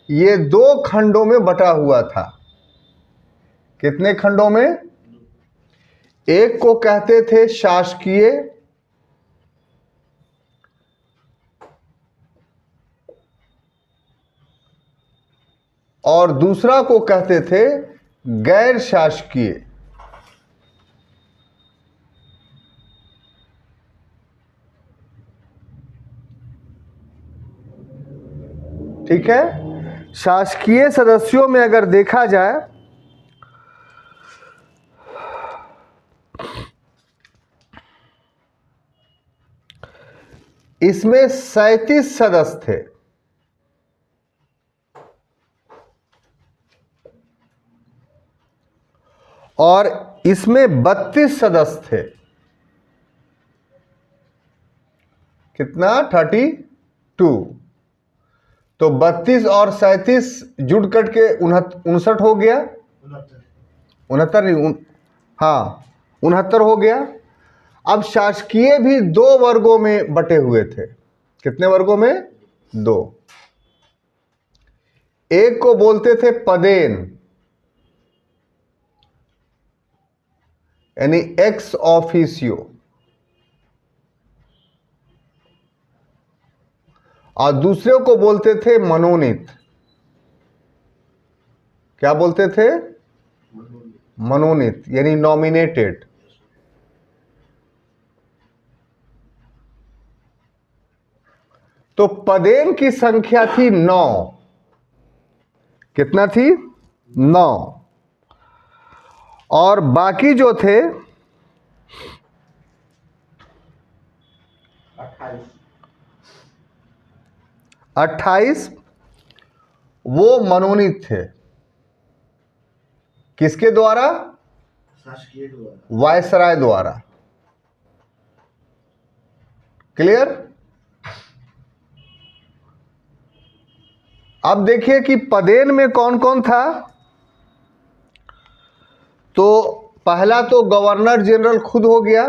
[SPEAKER 1] ये 2 खंडों में बटा हुआ था। कितने खंडों में? एक को कहते थे शासकीय, और दूसरा को कहते थे गैर शासकीय। ठीक है, शासकीय सदस्यों में अगर देखा जाए इसमें 37 सदस्य थे। और इसमें 32 सदस्य थे। कितना? 32। तो 32 और 37 जुड़ कट के 59 हो गया। 69 नहीं, हाँ 69 हो गया। अब शासकीय भी 2 वर्गों में बटे हुए थे। कितने वर्गों में? 2। एक को बोलते थे पदेन, यानी एक्स ऑफिसियो, और दूसरे को बोलते थे मनोनीत। क्या बोलते थे? मनोनीत, यानी नॉमिनेटेड। तो पदेन की संख्या थी 9। कितना थी? 9। और बाकी जो थे 28 वो मनोनीत थे। किसके द्वारा? वायसराय द्वारा। क्लियर? अब देखिए कि पदेन में कौन कौन था। तो पहला तो गवर्नर जनरल खुद हो गया।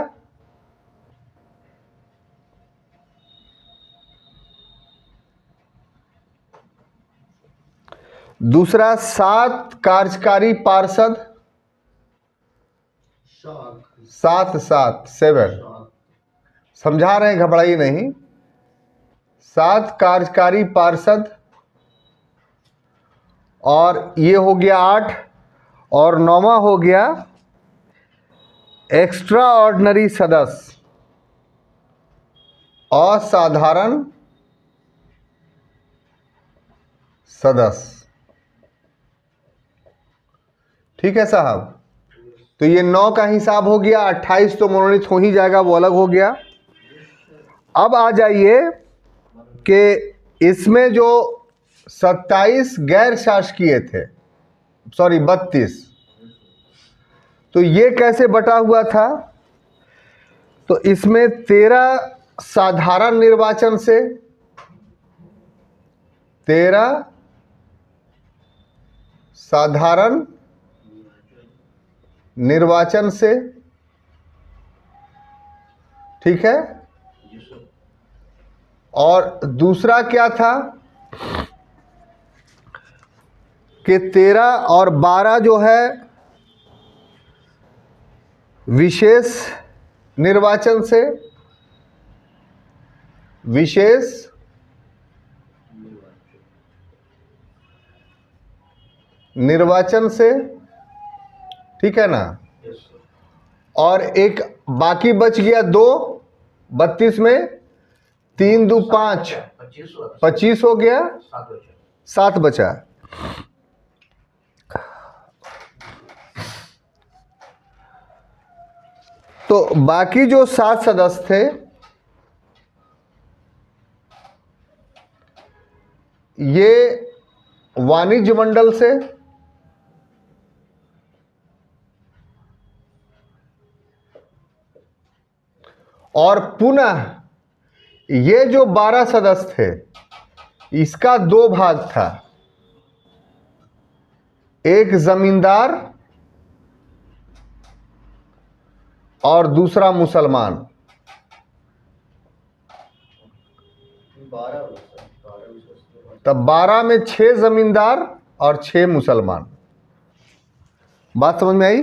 [SPEAKER 1] दूसरा 7 कार्यकारी पार्षद, 7 समझा रहे हैं, घबराइए नहीं। 7 कार्यकारी पार्षद, और ये हो गया 8। और 9वां हो गया एक्स्ट्रा ऑर्डिनरी सदस्य, असाधारण सदस्य। ठीक है साहब? तो ये 9 का हिसाब हो गया। 28 तो मनोनीत हो ही जाएगा, वो अलग हो गया। अब आ जाइए कि इसमें जो 27 गैर शासकीय थे, सॉरी 32, तो ये कैसे बटा हुआ था? तो इसमें 13 साधारण निर्वाचन से, 13 साधारण निर्वाचन से, ठीक है। और दूसरा क्या था कि 13 और 12 जो है विशेष निर्वाचन से, विशेष निर्वाचन से, ठीक है ना। और एक बाकी बच गया 2, 32 में 3 2 5, 25 हो गया, 7 बचा। तो बाकी जो 7 सदस्य थे, ये वाणिज्य मंडल से, और पुनः ये जो 12 सदस्य थे इसका 2 भाग था, एक जमींदार और दूसरा मुसलमान। 12 तब 12 में 6 जमींदार और 6 मुसलमान। बात समझ में आई?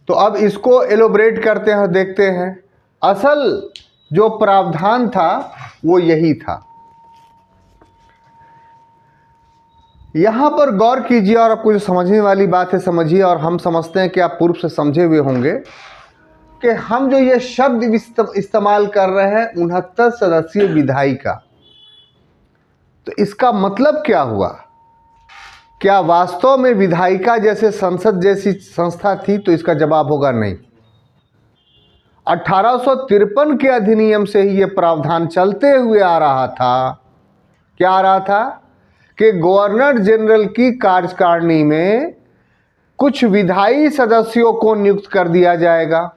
[SPEAKER 1] तो अब इसको एलोबरेट करते हैं, देखते हैं। असल जो प्रावधान था वो यही था। यहां पर गौर कीजिए और आपको जो समझने वाली बात है समझिए, और हम समझते हैं कि आप पूर्व से समझे हुए होंगे कि हम जो ये शब्द इस्तेमाल कर रहे हैं 69 सदस्यीय विधायिका, तो इसका मतलब क्या हुआ? क्या वास्तव में विधायिका जैसे संसद जैसी संस्था थी? तो इसका जवाब होगा नहीं। 1853 के अधिनियम से ही ये प्रावधान चलते हुए आ रहा था। क्या आ रहा था कि गवर्नर जनरल की कार्यकारिणी में कुछ विधायी सदस्यों को नियुक्त कर दिया जाएगा।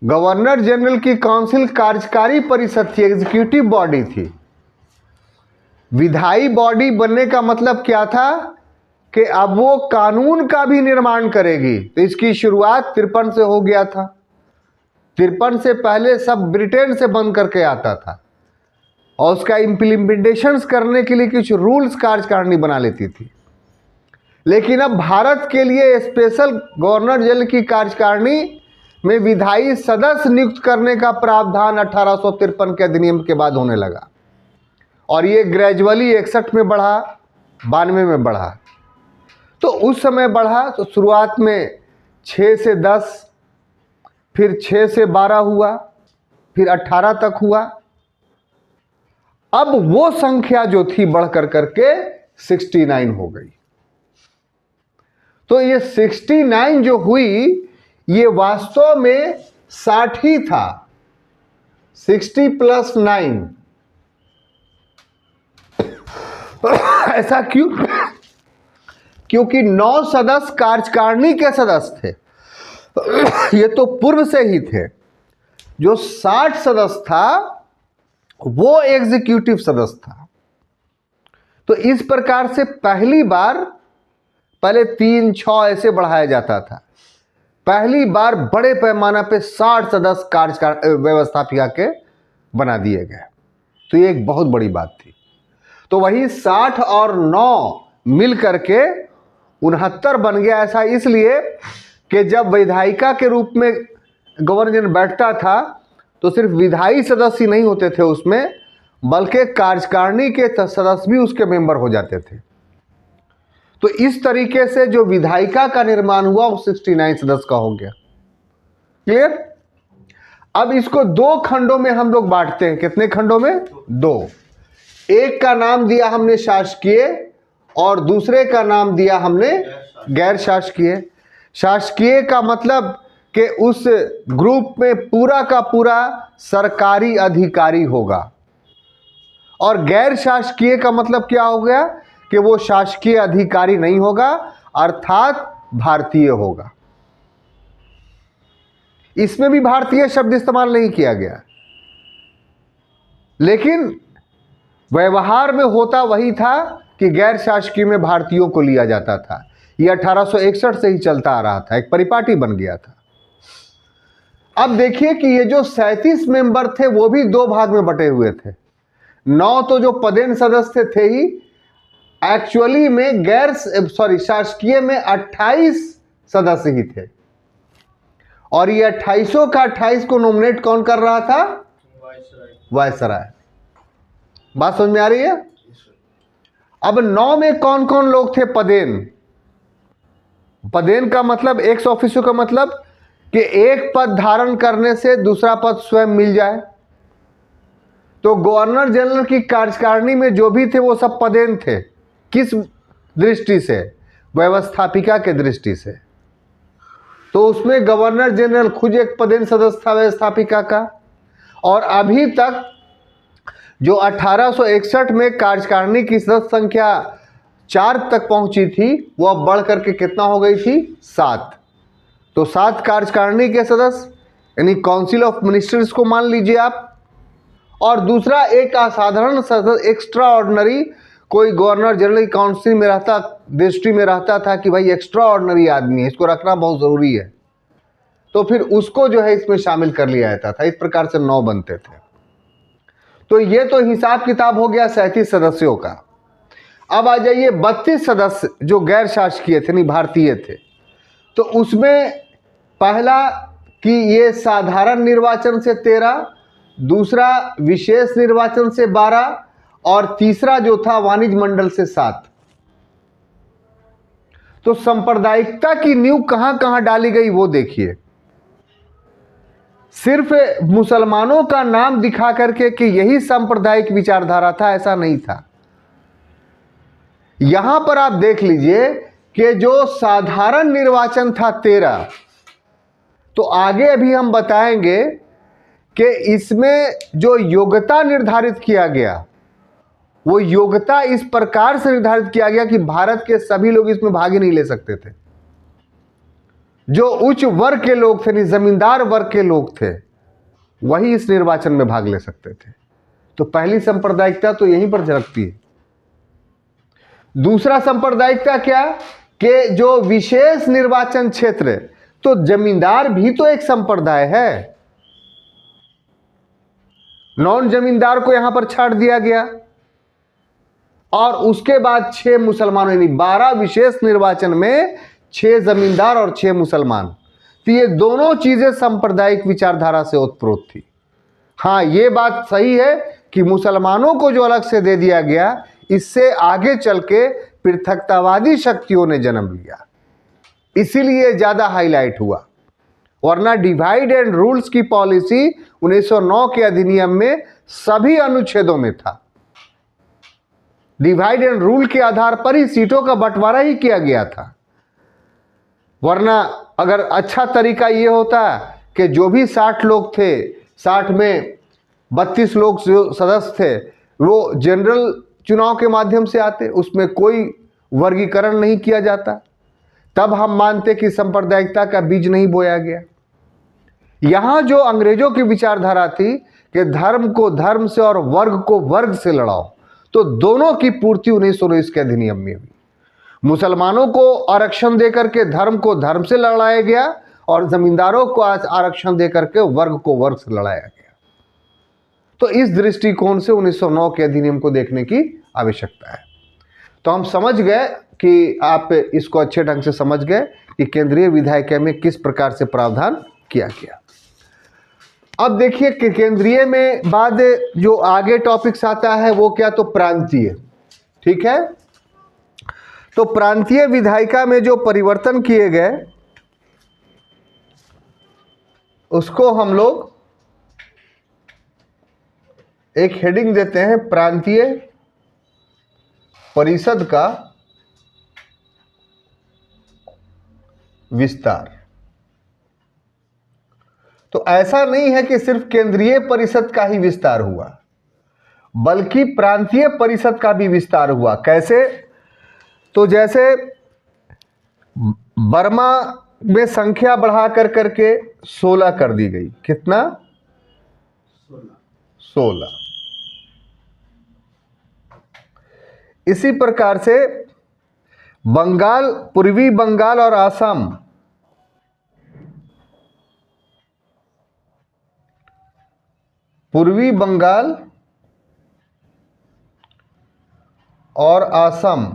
[SPEAKER 1] गवर्नर जनरल की काउंसिल कार्यकारी परिषद थी, एग्जीक्यूटिव बॉडी थी। विधायी बॉडी बनने का मतलब क्या था कि अब वो कानून का भी निर्माण करेगी। तो इसकी शुरुआत 53 से हो गया था। 53 से पहले सब ब्रिटेन से बन करके आता था और उसका इम्प्लीमेंटेशन करने के लिए कुछ रूल्स कार्यकारिणी बना लेती थी। लेकिन अब भारत के लिए स्पेशल गवर्नर जनरल की कार्यकारिणी में विधायी सदस्य नियुक्त करने का प्रावधान 1853 के अधिनियम के बाद होने लगा और ये ग्रेजुअली 61 में बढ़ा, 92 में बढ़ा। तो उस समय बढ़ा तो शुरुआत में 6 से 10, फिर 6 से 12 हुआ, फिर 18 तक हुआ। अब वो संख्या जो थी बढ़ कर करके 69 हो गई। तो ये 69 जो हुई ये वास्तव में 60 ही था। 60 + 9 ऐसा क्यों? क्योंकि 9 सदस्य कार्यकारिणी के सदस्य थे। ये तो पूर्व से ही थे। जो 60 सदस्य था वो एग्जीक्यूटिव सदस्य था। तो इस प्रकार से पहली बार, पहले 3, 6 ऐसे बढ़ाया जाता था। पहली बार बड़े पैमाना पे 60 सदस्य कार्य व्यवस्थापिका के बना दिए गए। तो ये एक बहुत बड़ी बात थी। तो वही 60 और 9 मिल करके 69 बन गया। ऐसा इसलिए कि जब विधायिका के रूप में गवर्नर जनरल बैठता था तो सिर्फ विधायी सदस्य नहीं होते थे उसमें, बल्कि कार्यकारिणी के सदस्य भी उसके मेंबर हो जाते थे। तो इस तरीके से जो विधायिका का निर्माण हुआ वो 69 सदस्य का हो गया। क्लियर? अब इसको 2 खंडों में हम लोग बांटते हैं। कितने खंडों में? 2। एक का नाम दिया हमने शासकीय और दूसरे का नाम दिया हमने गैर शासकीय। शासकीय का मतलब कि उस ग्रुप में पूरा का पूरा सरकारी अधिकारी होगा, और गैर शासकीय का मतलब क्या हो गया कि वो शासकीय अधिकारी नहीं होगा, अर्थात भारतीय होगा। इसमें भी भारतीय शब्द इस्तेमाल नहीं किया गया, लेकिन व्यवहार में होता वही था कि गैर शासकीय में भारतीयों को लिया जाता था। यह 1861 से ही चलता आ रहा था, एक परिपाटी बन गया था। अब देखिए कि ये जो 37 मेंबर थे वो भी 2 भाग में बटे हुए थे। 9 तो जो पदेन सदस्य थे ही, एक्चुअली में शासकीय में 28 सदस्य ही थे, और ये 28 का 28 को नॉमिनेट कौन कर रहा था? वायसराय। बात समझ में आ रही है? अब 9 में कौन कौन लोग थे? पदेन। पदेन का मतलब एक्स ऑफिसो का मतलब कि एक पद धारण करने से दूसरा पद स्वयं मिल जाए। तो गवर्नर जनरल की कार्यकारिणी में जो भी थे वो सब पदेन थे। किस दृष्टि से? व्यवस्थापिका के दृष्टि से। तो उसमें गवर्नर जनरल खुद एक पदेन सदस्य था व्यवस्थापिका का। और अभी तक जो 1861 में कार्यकारिणी की सदस्य संख्या 4 तक पहुंची थी, वो अब बढ़ करके कितना हो गई थी? 7। तो 7 कार्यकारिणी के सदस्य, यानी काउंसिल ऑफ मिनिस्टर्स को मान लीजिए आप, और दूसरा एक असाधारण सदस्य, एक्स्ट्रा ऑर्डिनरी, कोई गवर्नर जनरल की काउंसिल में रहता, दृष्टि में रहता था कि भाई एक्स्ट्रा ऑर्डिनरी आदमी है, इसको रखना बहुत ज़रूरी है, तो फिर उसको जो है इसमें शामिल कर लिया जाता था। इस प्रकार से 9 बनते थे। तो ये तो हिसाब किताब हो गया 37 सदस्यों का। अब आ जाइए 32 सदस्य जो गैर शासकीय थे, नहीं भारतीय थे। तो उसमें पहला कि ये साधारण निर्वाचन से 13, दूसरा विशेष निर्वाचन से 12, और तीसरा जो था वाणिज्य मंडल से 7। तो सांप्रदायिकता की नींव कहां कहां डाली गई वो देखिए। सिर्फ मुसलमानों का नाम दिखा करके कि यही सांप्रदायिक विचारधारा था, ऐसा नहीं था। यहां पर आप देख लीजिए कि जो साधारण निर्वाचन था 13, तो आगे अभी हम बताएंगे कि इसमें जो योग्यता निर्धारित किया गया, वो योग्यता इस प्रकार से निर्धारित किया गया कि भारत के सभी लोग इसमें भाग ही नहीं ले सकते थे। जो उच्च वर्ग के लोग थे, जमींदार वर्ग के लोग थे, वही इस निर्वाचन में भाग ले सकते थे। तो पहली सांप्रदायिकता तो यहीं पर झलकती है। दूसरा सांप्रदायिकता क्या कि जो विशेष निर्वाचन क्षेत्र, तो जमींदार भी तो एक संप्रदाय है, नॉन जमींदार को यहां पर छाड़ दिया गया। और उसके बाद 6 मुसलमानों, यानी 12 विशेष निर्वाचन में 6 जमींदार और 6 मुसलमान। तो ये दोनों चीजें सांप्रदायिक विचारधारा से ओतप्रोत थी। हाँ, ये बात सही है कि मुसलमानों को जो अलग से दे दिया गया, इससे आगे चल के पृथकतावादी शक्तियों ने जन्म लिया, इसीलिए ज्यादा हाईलाइट हुआ। वरना डिवाइड एंड रूल्स की पॉलिसी 1909 के अधिनियम में सभी अनुच्छेदों में था। डिवाइड एंड रूल के आधार पर ही सीटों का बंटवारा ही किया गया था। वरना अगर अच्छा तरीका यह होता कि जो भी 60 लोग थे, 60 में 32 लोग जो सदस्य थे, वो जनरल चुनाव के माध्यम से आते, उसमें कोई वर्गीकरण नहीं किया जाता, तब हम मानते कि सांप्रदायिकता का बीज नहीं बोया गया। यहां जो अंग्रेजों की विचारधारा थी कि धर्म को धर्म से और वर्ग को वर्ग से लड़ाओ, तो दोनों की पूर्ति 1919 के अधिनियम में हुई। मुसलमानों को आरक्षण देकर के धर्म को धर्म से लड़ाया गया और जमींदारों को आरक्षण देकर के वर्ग को वर्ग से लड़ाया गया। तो इस दृष्टिकोण से 1909 के अधिनियम को देखने की आवश्यकता है। तो हम समझ गए कि आप इसको अच्छे ढंग से समझ गए कि केंद्रीय विधायिका में किस प्रकार से प्रावधान किया गया। अब देखिए कि केंद्रीय में बाद जो आगे टॉपिक्स आता है वो क्या, तो प्रांतीय। ठीक है, तो प्रांतीय विधायिका में जो परिवर्तन किए गए उसको हम लोग एक हेडिंग देते हैं, प्रांतीय परिषद का विस्तार। तो ऐसा नहीं है कि सिर्फ केंद्रीय परिषद का ही विस्तार हुआ, बल्कि प्रांतीय परिषद का भी विस्तार हुआ। कैसे, तो जैसे बर्मा में संख्या बढ़ा कर करके 16 कर दी गई। कितना? 16। इसी प्रकार से बंगाल, पूर्वी बंगाल और असम, पूर्वी बंगाल और असम,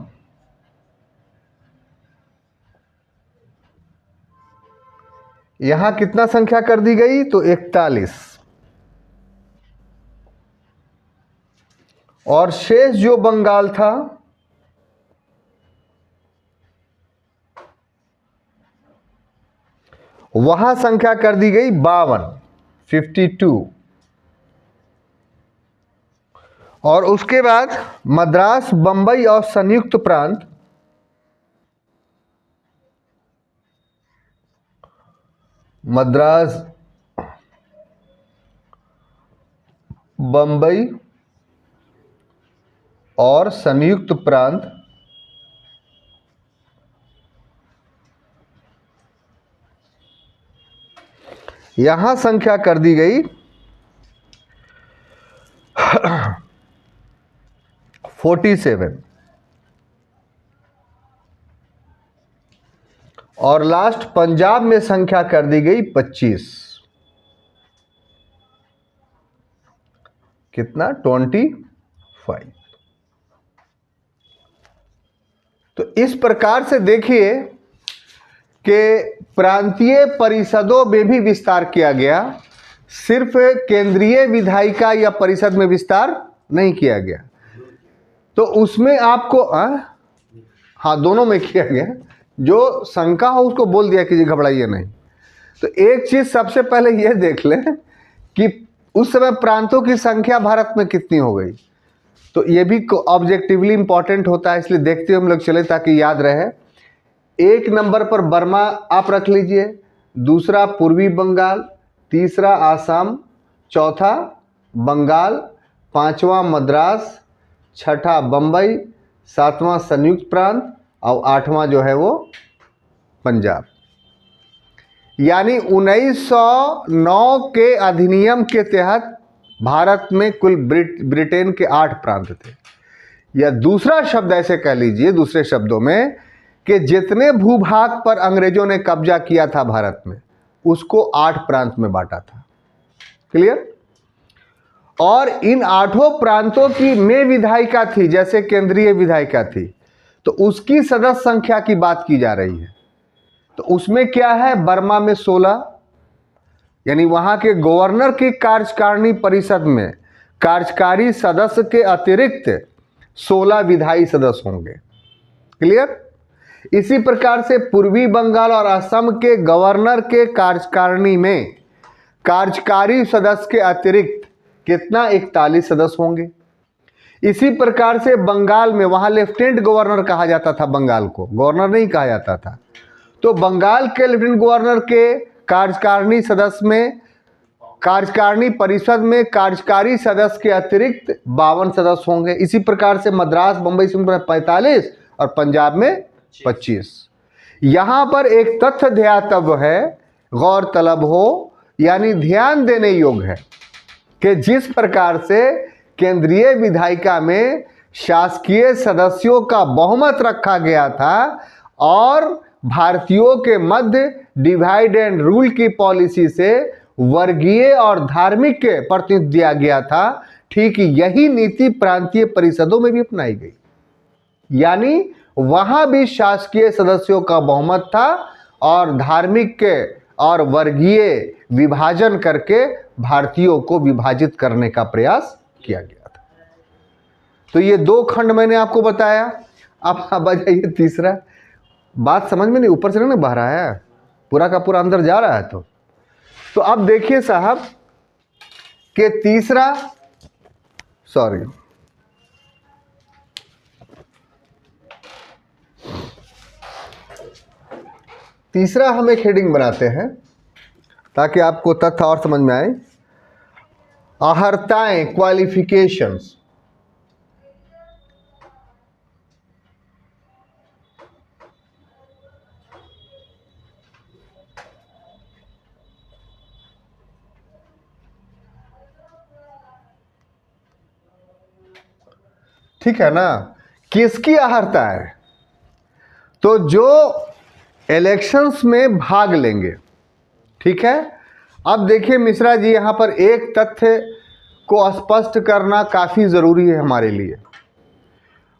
[SPEAKER 1] यहां कितना संख्या कर दी गई, तो 41। और शेष जो बंगाल था वहां संख्या कर दी गई 52। और उसके बाद मद्रास, बंबई और संयुक्त प्रांत, मद्रास, बंबई और संयुक्त प्रांत, यहां संख्या कर दी गई 47। और लास्ट पंजाब में संख्या कर दी गई 25। कितना? 25। तो इस प्रकार से देखिए कि प्रांतीय परिषदों में भी विस्तार किया गया, सिर्फ केंद्रीय विधायिका या परिषद में विस्तार नहीं किया गया। तो उसमें आपको हाँ, दोनों में किया गया। जो शंका हो उसको बोल दिया कि घबराइए नहीं। तो एक चीज सबसे पहले यह देख लें कि उस समय प्रांतों की संख्या भारत में कितनी हो गई। तो ये भी ऑब्जेक्टिवली इंपॉर्टेंट होता है, इसलिए देखते हुए हम लोग चले ताकि याद रहे। 1 नंबर पर बर्मा आप रख लीजिए, दूसरा पूर्वी बंगाल, तीसरा आसाम, चौथा बंगाल, पांचवा मद्रास, छठा बम्बई, सातवां संयुक्त प्रांत और आठवां जो है वो पंजाब। यानी 1909 के अधिनियम के तहत भारत में कुल ब्रिटेन के 8 प्रांत थे। या दूसरा शब्द ऐसे कह लीजिए, दूसरे शब्दों में, कि जितने भूभाग पर अंग्रेजों ने कब्जा किया था भारत में, उसको 8 प्रांत में बांटा था। क्लियर? और इन 8 प्रांतों की में विधायिका थी, जैसे केंद्रीय विधायिका थी, तो उसकी सदस्य संख्या की बात की जा रही है। तो उसमें क्या है, बर्मा में 16, यानी वहां के गवर्नर की कार्यकारिणी परिषद में कार्यकारी सदस्य के अतिरिक्त 16 विधायी सदस्य होंगे। क्लियर? इसी प्रकार से पूर्वी बंगाल और असम के गवर्नर के कार्यकारिणी में कार्यकारी सदस्य के अतिरिक्त कितना, 41 सदस्य होंगे। इसी प्रकार से बंगाल में, वहां लेफ्टिनेंट गवर्नर कहा जाता था, बंगाल को गवर्नर नहीं कहा जाता था। तो बंगाल के लेफ्टिनेंट गवर्नर के कार्यकारिणी सदस्य में, कार्यकारिणी परिषद में कार्यकारी सदस्य के अतिरिक्त 52 सदस्य होंगे। इसी प्रकार से मद्रास, बंबई से 45 और पंजाब में 25। यहां पर एक तथ्य ध्यातव्य है, गौरतलब हो, यानी ध्यान देने योग्य है, कि जिस प्रकार से केंद्रीय विधायिका में शासकीय सदस्यों का बहुमत रखा गया था और भारतीयों के मध्य डिवाइड एंड रूल की पॉलिसी से वर्गीय और धार्मिक के प्रतिनिधित्व दिया गया था, ठीक यही नीति प्रांतीय परिषदों में भी अपनाई गई। यानी वहां भी शासकीय सदस्यों का बहुमत था और धार्मिक के और वर्गीय विभाजन करके भारतीयों को विभाजित करने का प्रयास किया गया था। तो ये 2 खंड मैंने आपको बताया। अब आ जाइए तीसरा। बात समझ में नहीं, ऊपर से नहीं बह रहा है, पूरा का पूरा अंदर जा रहा है। तो अब देखिए साहब कि तीसरा हम एक हेडिंग बनाते हैं ताकि आपको तथ्य और समझ में आए। अहर्ताएं, क्वालिफिकेशंस। ठीक है ना? किसकी अहर्ता है? तो जो इलेक्शंस में भाग लेंगे। ठीक है? अब देखिए मिश्रा जी, यहां पर एक तथ्य को स्पष्ट करना काफी जरूरी है हमारे लिए।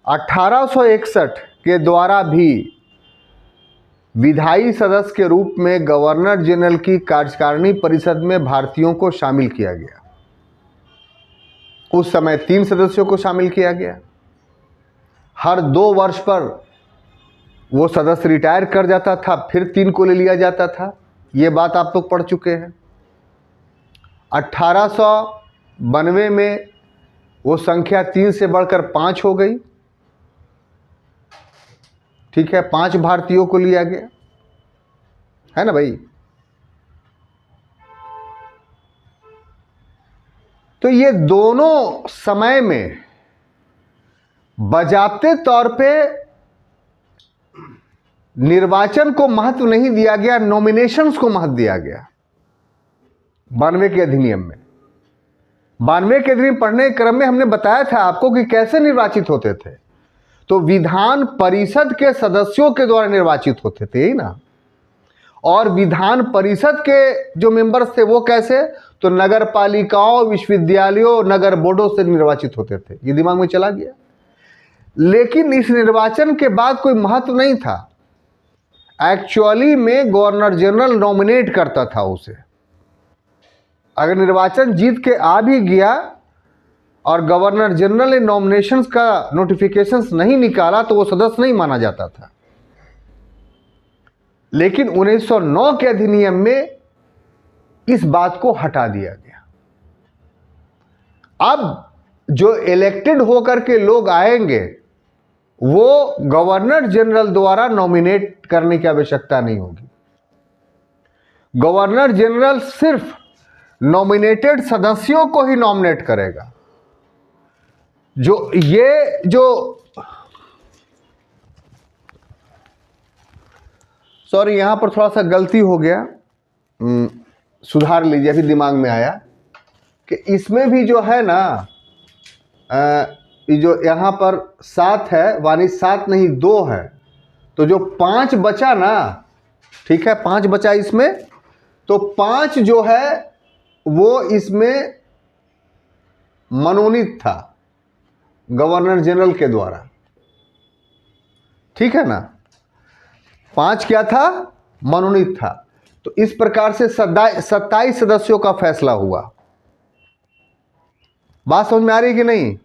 [SPEAKER 1] 1861 के द्वारा भी विधायी सदस्य के रूप में गवर्नर जनरल की कार्यकारिणी परिषद में भारतीयों को शामिल किया गया। उस समय 3 सदस्यों को शामिल किया गया। हर 2 वर्ष पर वो सदस्य रिटायर कर जाता था, फिर 3 को ले लिया जाता था। ये बात आप लोग पढ़ चुके हैं। 1892 में वो संख्या 3 से बढ़कर 5 हो गई। ठीक है, 5 भारतीयों को लिया गया, है ना भाई? तो ये दोनों समय में बजाते तौर पे निर्वाचन को महत्व नहीं दिया गया, नॉमिनेशंस को महत्व दिया गया। 92 के अधिनियम में, 92 के अधिनियम पढ़ने के क्रम में हमने बताया था आपको कि कैसे निर्वाचित होते थे। तो विधान परिषद के सदस्यों के द्वारा निर्वाचित होते थे, यही ना? और विधान परिषद के जो मेंबर्स थे वो कैसे? तो नगर पालिकाओं, विश्वविद्यालयों, नगर बोर्डों से निर्वाचित होते थे। ये दिमाग में चला गया। लेकिन इस निर्वाचन के बाद कोई महत्व नहीं था। एक्चुअली में गवर्नर जनरल नॉमिनेट करता था उसे। अगर निर्वाचन जीत के आ भी गया और गवर्नर जनरल ने नॉमिनेशंस का नोटिफिकेशंस नहीं निकाला तो वो सदस्य नहीं माना जाता था। लेकिन 1909 के अधिनियम में इस बात को हटा दिया गया। अब जो इलेक्टेड होकर के लोग आएंगे वो गवर्नर जनरल द्वारा नॉमिनेट करने की आवश्यकता नहीं होगी। गवर्नर जनरल सिर्फ नॉमिनेटेड सदस्यों को ही नॉमिनेट करेगा। सॉरी, यहां पर थोड़ा सा गलती हो गया, सुधार लीजिए, अभी दिमाग में आया कि इसमें भी जो है ना, ये जो यहाँ पर 7 है, वानी 7 नहीं 2 है, तो जो 5 बचा ना, ठीक है, 5 बचा इसमें, तो 5 जो है वो इसमें मनोनीत था गवर्नर जनरल के द्वारा, ठीक है ना। 5 क्या था? मनोनीत था। तो इस प्रकार से 27 सदस्यों का फैसला हुआ। बात समझ में आ रही है कि नहीं?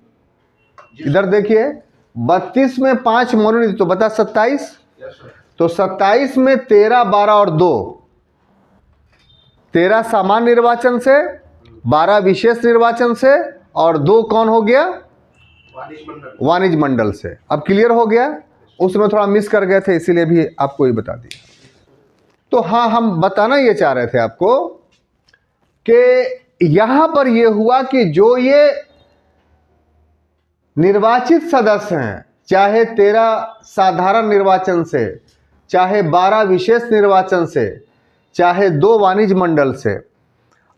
[SPEAKER 1] इधर देखिए, 32 में 5 मनोनीत, तो बता 27। तो 27 में 13, 12 और 2, 13 सामान्य निर्वाचन से, 12 विशेष निर्वाचन से, और 2 कौन हो गया? वाणिज्य मंडल से। अब क्लियर हो गया? उसमें थोड़ा मिस कर गए थे, इसीलिए भी आपको ये बता दिया। तो हाँ, हम बताना ये चाह रहे थे आपको कि यहां पर ये हुआ कि जो ये निर्वाचित सदस्य हैं, चाहे 13 साधारण निर्वाचन से, चाहे 12 विशेष निर्वाचन से, चाहे 2 वाणिज्य मंडल से,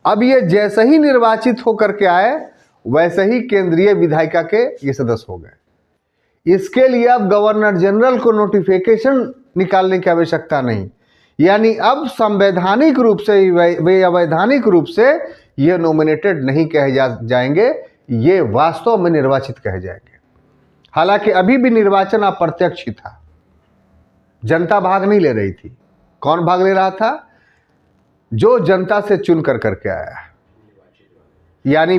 [SPEAKER 1] अब ये जैसे ही निर्वाचित होकर के आए वैसे ही केंद्रीय विधायिका के ये सदस्य हो गए। इसके लिए अब गवर्नर जनरल को नोटिफिकेशन निकालने की आवश्यकता नहीं, यानी अब संवैधानिक रूप से वे अवैधानिक रूप से ये नॉमिनेटेड नहीं कहे जाएंगे, ये वास्तव में निर्वाचित कहे जाएंगे। हालांकि अभी भी निर्वाचन अप्रत्यक्ष ही था, जनता भाग नहीं ले रही थी। कौन भाग ले रहा था? जो जनता से चुन करके आया, यानी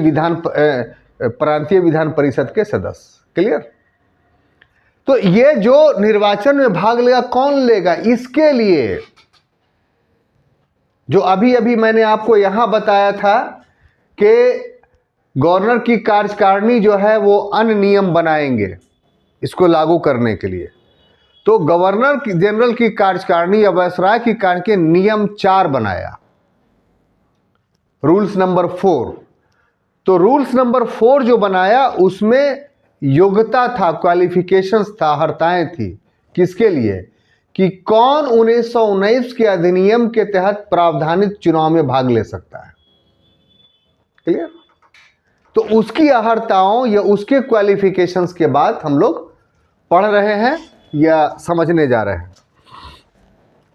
[SPEAKER 1] प्रांतीय विधान परिषद के सदस्य। क्लियर? तो ये जो निर्वाचन में भाग लेगा, कौन लेगा? इसके लिए जो अभी अभी मैंने आपको यहां बताया था कि गवर्नर की कार्यकारिणी जो है वो अन्य नियम बनाएंगे इसको लागू करने के लिए। तो गवर्नर जनरल की कार्यकारिणी या वायसराय की कार्यकारिणी नियम 4 बनाया, रूल्स नंबर 4। तो रूल्स नंबर 4 जो बनाया उसमें योग्यता था, क्वालिफिकेशंस था, हर्ताएं थी। किसके लिए? कि कौन 1919 के अधिनियम के तहत प्रावधानित चुनाव में भाग ले सकता है। क्लियर? तो उसकी अहर्ताओं या उसके क्वालिफिकेशंस के बाद हम लोग पढ़ रहे हैं या समझने जा रहे हैं।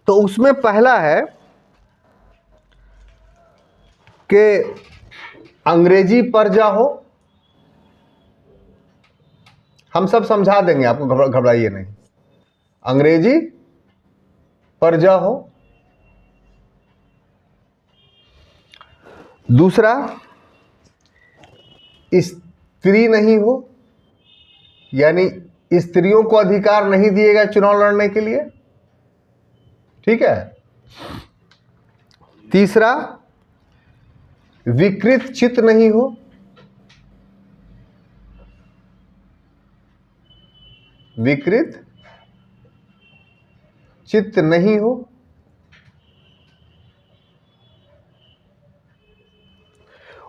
[SPEAKER 1] तो उसमें पहला है कि अंग्रेजी पर्जा हो। हम सब समझा देंगे आपको, घबराइए नहीं। अंग्रेजी पर्जा हो। दूसरा, स्त्री नहीं हो, यानी स्त्रियों को अधिकार नहीं दिएगा चुनाव लड़ने के लिए। ठीक है। तीसरा, विकृत चित्त नहीं हो। विकृत चित्त नहीं हो।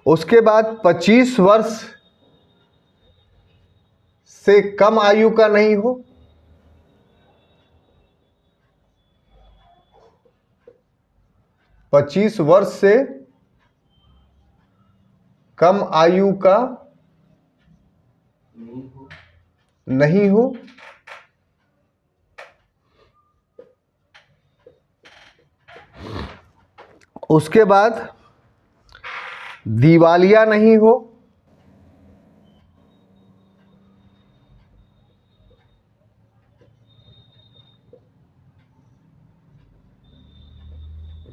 [SPEAKER 1] उसके बाद 25 वर्ष से कम आयु का नहीं हो। पच्चीस वर्ष से कम आयु का नहीं हो। उसके बाद दिवालिया नहीं हो।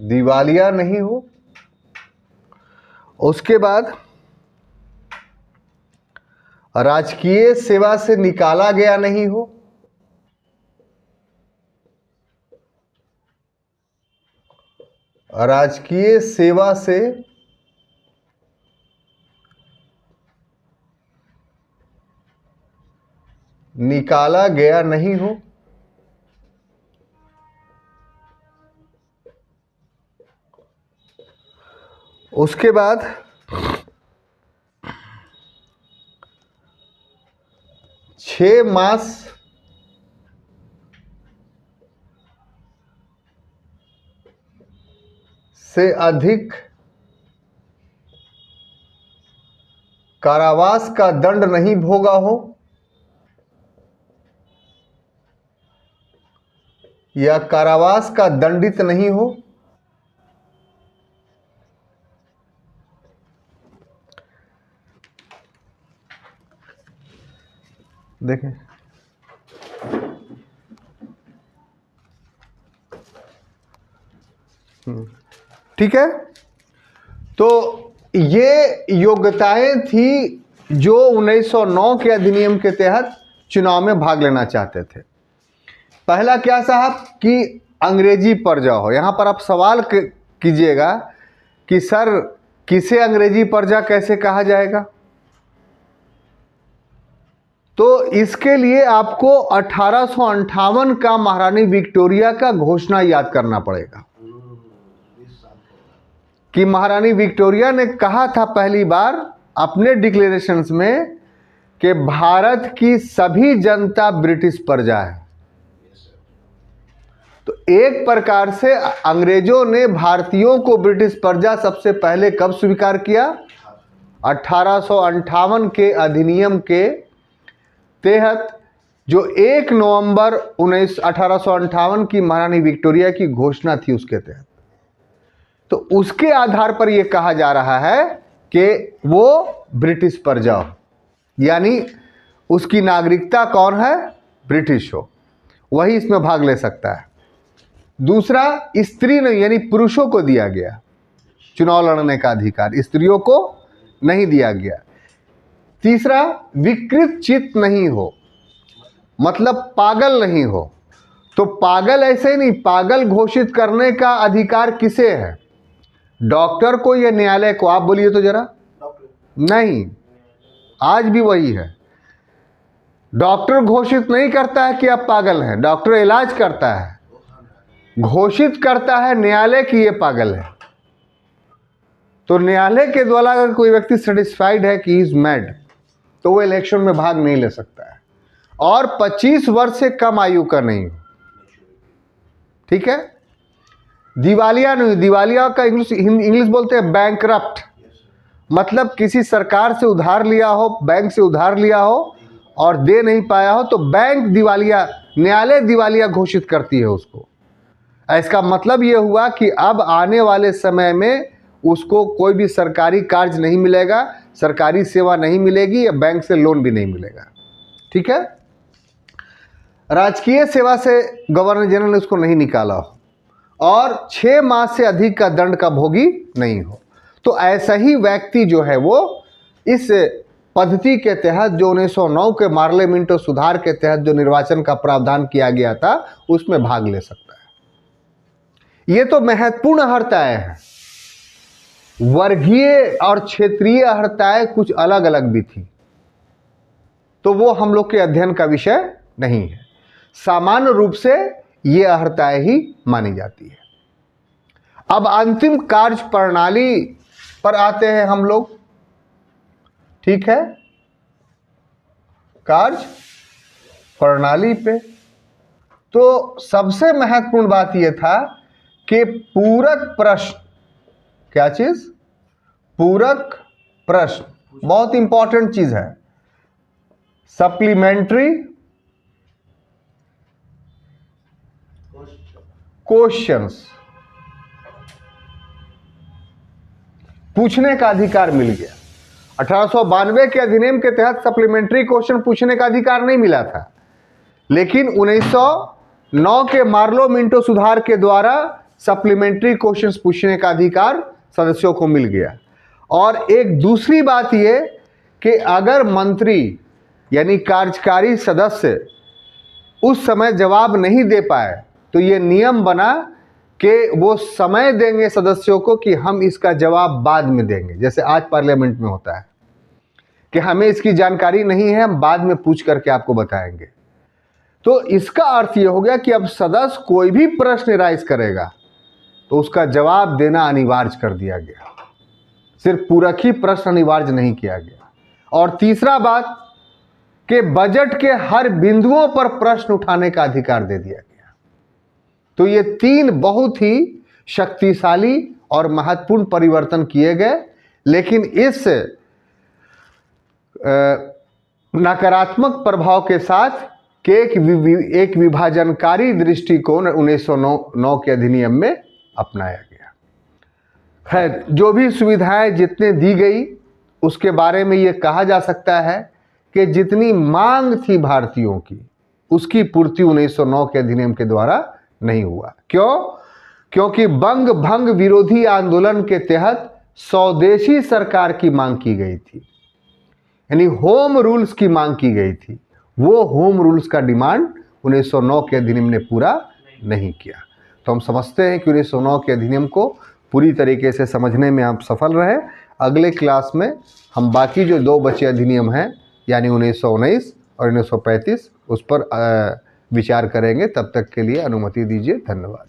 [SPEAKER 1] दिवालिया नहीं हो। उसके बाद राजकीय सेवा से निकाला गया नहीं हो। राजकीय सेवा से निकाला गया नहीं हो। उसके बाद छह मास से अधिक कारावास का दंड नहीं भोगा हो या कारावास का दंडित नहीं हो, देखें ठीक है। तो ये योग्यताएं थी जो 1909 के अधिनियम के तहत चुनाव में भाग लेना चाहते थे। पहला क्या साहब कि अंग्रेजी पर्जा हो। यहां पर आप सवाल कीजिएगा कि सर किसे अंग्रेजी पर्जा कैसे कहा जाएगा, तो इसके लिए आपको 1858 का महारानी विक्टोरिया का घोषणा याद करना पड़ेगा कि महारानी विक्टोरिया ने कहा था पहली बार अपने डिक्लेरेशंस में कि भारत की सभी जनता ब्रिटिश प्रजा है। तो एक प्रकार से अंग्रेजों ने भारतीयों को ब्रिटिश प्रजा सबसे पहले कब स्वीकार किया? 1858 के अधिनियम के तहत, जो 1 नवंबर 1858 की महारानी विक्टोरिया की घोषणा थी उसके तहत। तो उसके आधार पर यह कहा जा रहा है कि वो ब्रिटिश प्रजा हो, यानी उसकी नागरिकता कौन है? ब्रिटिश हो, वही इसमें भाग ले सकता है। दूसरा, स्त्री नहीं यानी पुरुषों को दिया गया चुनाव लड़ने का अधिकार, स्त्रियों को नहीं दिया गया। तीसरा, विकृत चित्त नहीं हो, मतलब पागल नहीं हो। तो पागल ऐसे ही नहीं, पागल घोषित करने का अधिकार किसे है? डॉक्टर को या न्यायालय को? आप बोलिए तो जरा। नहीं, आज भी वही है। डॉक्टर घोषित नहीं करता है कि आप पागल हैं, डॉक्टर इलाज करता है। घोषित करता है न्यायालय कि ये पागल है। तो न्यायालय के द्वारा अगर कोई व्यक्ति सेटिस्फाइड है कि इज मैड, तो वो इलेक्शन में भाग नहीं ले सकता है, और 25 वर्ष से कम आयु का नहीं हो। ठीक है। दिवालिया नहीं, दिवालिया का इंग्लिश बोलते हैं बैंकरप्ट, मतलब किसी सरकार से उधार लिया हो, बैंक से उधार लिया हो और दे नहीं पाया हो, तो बैंक दिवालिया, न्यायालय दिवालिया घोषित करती है उसको। इसका मतलब यह हुआ कि अब आने वाले समय में उसको कोई भी सरकारी कार्य नहीं मिलेगा, सरकारी सेवा नहीं मिलेगी, या बैंक से लोन भी नहीं मिलेगा। ठीक है। राजकीय सेवा से गवर्नर जनरल ने उसको नहीं निकाला हो, और 6 मास से अधिक का दंड का भोगी नहीं हो। तो ऐसा ही व्यक्ति जो है वो इस पद्धति के तहत, जो 1909 के पार्लियामेंट सुधार के तहत जो निर्वाचन का प्रावधान किया गया था, उसमें भाग ले सकता है। ये तो महत्वपूर्ण अर्हताएं हैं। वर्गीय और क्षेत्रीय अर्हताएं कुछ अलग अलग भी थी, तो वो हम लोग के अध्ययन का विषय नहीं है। सामान्य रूप से ये अर्हताएं ही मानी जाती है। अब अंतिम कार्य प्रणाली पर आते हैं हम लोग। ठीक है, कार्य प्रणाली पे। तो सबसे महत्वपूर्ण बात यह था कि पूरक प्रश्न, क्या चीज? पूरक प्रश्न बहुत इंपॉर्टेंट चीज है। सप्लीमेंट्री क्वेश्चंस पूछने का अधिकार मिल गया। 1892 के अधिनियम के तहत सप्लीमेंट्री क्वेश्चन पूछने का अधिकार नहीं मिला था, लेकिन 1909 के मार्लो मिंटो सुधार के द्वारा सप्लीमेंट्री क्वेश्चंस पूछने का अधिकार सदस्यों को मिल गया। और एक दूसरी बात यह कि अगर मंत्री यानी कार्यकारी सदस्य उस समय जवाब नहीं दे पाए, तो ये नियम बना कि वो समय देंगे सदस्यों को कि हम इसका जवाब बाद में देंगे। जैसे आज पार्लियामेंट में होता है कि हमें इसकी जानकारी नहीं है, हम बाद में पूछ करके आपको बताएंगे। तो इसका अर्थ ये हो गया कि अब सदस्य कोई भी प्रश्न राइज करेगा तो उसका जवाब देना अनिवार्य कर दिया गया। सिर्फ पूरक ही प्रश्न अनिवार्य नहीं किया गया। और तीसरा बात कि बजट के हर बिंदुओं पर प्रश्न उठाने का अधिकार दे दिया गया। तो ये 3 बहुत ही शक्तिशाली और महत्वपूर्ण परिवर्तन किए गए। लेकिन इस नकारात्मक प्रभाव के साथ कि एक विभाजनकारी दृष्टिकोण 1909 के अधिनियम में अपनाया गया। खैर, जो भी सुविधाएं जितने दी गई उसके बारे में ये कहा जा सकता है कि जितनी मांग थी भारतीयों की, उसकी पूर्ति 1909 के अधिनियम के द्वारा नहीं हुआ। क्यों? क्योंकि बंग भंग विरोधी आंदोलन के तहत स्वदेशी सरकार की मांग की गई थी, यानी होम रूल्स की मांग की गई थी। वो होम रूल्स का डिमांड 1909 के अधिनियम ने पूरा नहीं किया। तो हम समझते हैं कि 1909 के अधिनियम को पूरी तरीके से समझने में आप सफल रहे। अगले क्लास में हम बाकी जो 2 बचे अधिनियम हैं, यानी 1919 और 1935, उस पर विचार करेंगे। तब तक के लिए अनुमति दीजिए। धन्यवाद।